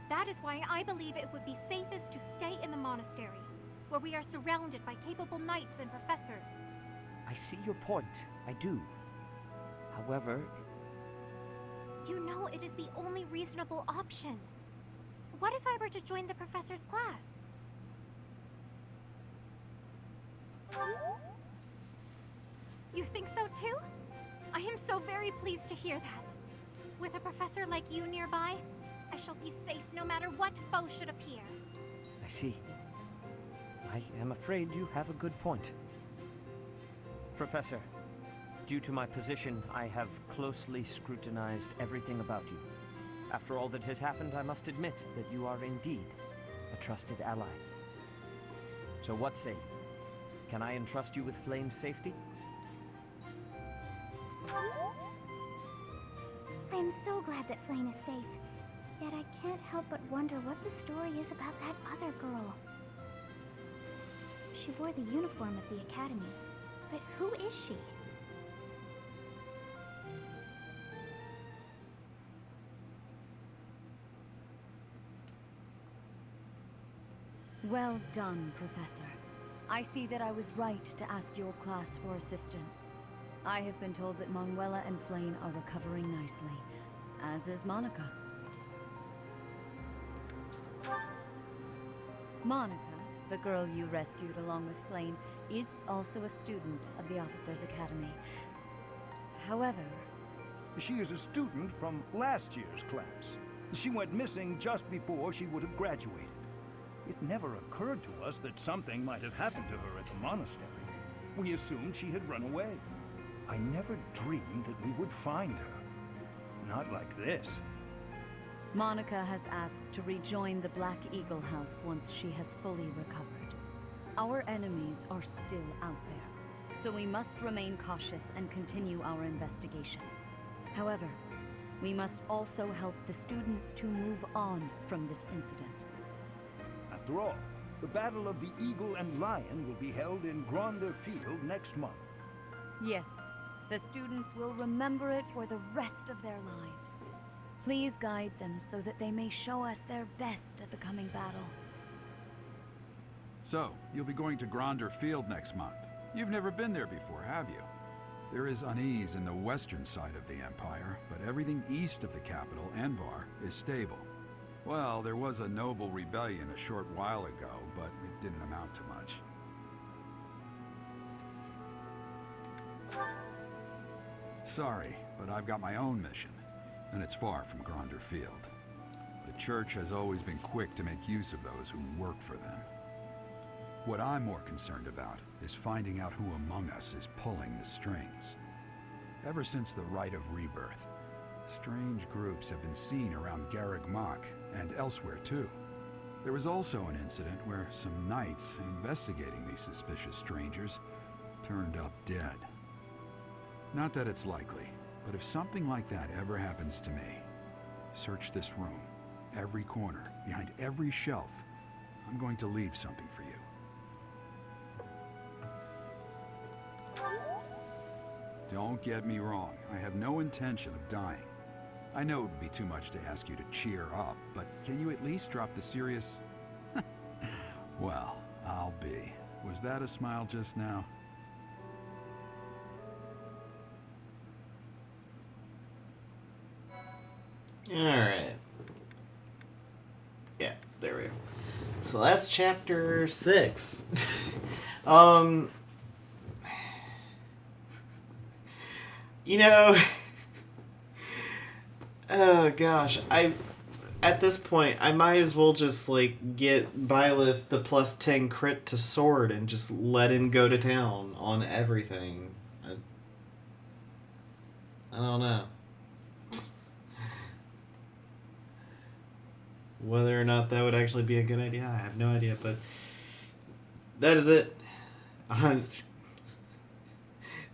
That is why I believe it would be safest to stay in the monastery, where we are surrounded by capable knights and professors. I see your point. I do. However... You know it is the only reasonable option. What if I were to join the professor's class? You think so too? I am so very pleased to hear that. With a professor like you nearby, I shall be safe no matter what foe should appear. I see. I am afraid you have a good point. Professor, due to my position, I have closely scrutinized everything about you. After all that has happened, I must admit that you are indeed a trusted ally. So what say you? Can I entrust you with Flame's safety? I am so glad that Flame is safe. Yet I can't help but wonder what the story is about that other girl. She wore the uniform of the academy, but who is she? Well done, Professor. I see that I was right to ask your class for assistance. I have been told that Manuela and Flame are recovering nicely, as is Monica. Monica, the girl you rescued along with Flame, is also a student of the Officers' Academy. However... She is a student from last year's class. She went missing just before she would have graduated. It never occurred to us that something might have happened to her at the monastery. We assumed she had run away. I never dreamed that we would find her. Not like this. Monica has asked to rejoin the Black Eagle House once she has fully recovered. Our enemies are still out there, so we must remain cautious and continue our investigation. However, we must also help the students to move on from this incident. After all, the Battle of the Eagle and Lion will be held in Gronder Field next month. Yes, the students will remember it for the rest of their lives. Please guide them so that they may show us their best at the coming battle. So, you'll be going to Gronder Field next month. You've never been there before, have you? There is unease in the western side of the Empire, but everything east of the capital, Enbar, is stable. Well, there was a noble rebellion a short while ago, but it didn't amount to much. Sorry, but I've got my own mission, and it's far from Gronder Field. The Church has always been quick to make use of those who work for them. What I'm more concerned about is finding out who among us is pulling the strings. Ever since the Rite of Rebirth, strange groups have been seen around Garreg Mach, and elsewhere too. There was also an incident where some knights investigating these suspicious strangers turned up dead. Not that it's likely, but if something like that ever happens to me, search this room, every corner, behind every shelf. I'm going to leave something for you. Don't get me wrong, I have no intention of dying. I know it would be too much to ask you to cheer up, but can you at least drop the serious... Well, I'll be. Was that a smile just now? Alright. Yeah, there we go. So that's chapter 6. You know, oh gosh, at this point, I might as well just, like, get Byleth the +10 crit to sword and just let him go to town on everything. I don't know. Whether or not that would actually be a good idea, I have no idea, but that is it. I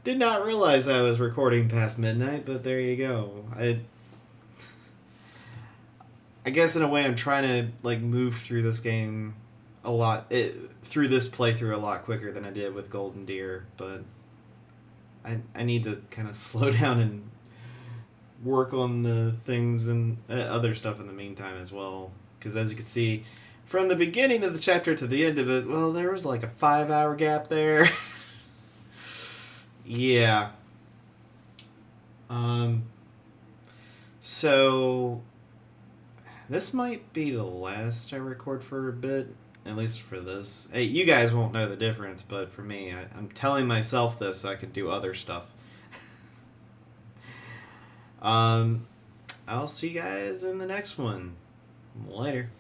did not realize I was recording past midnight, but there you go. I guess in a way I'm trying to like move through this game a lot, through this playthrough a lot quicker than I did with Golden Deer, but I need to kind of slow down and work on the things and other stuff in the meantime as well. Because as you can see, from the beginning of the chapter to the end of it, well, there was like a 5-hour gap there. Yeah. So this might be the last I record for a bit, at least for this. Hey, you guys won't know the difference, but for me, I'm telling myself this so I can do other stuff. I'll see you guys in the next one. Later.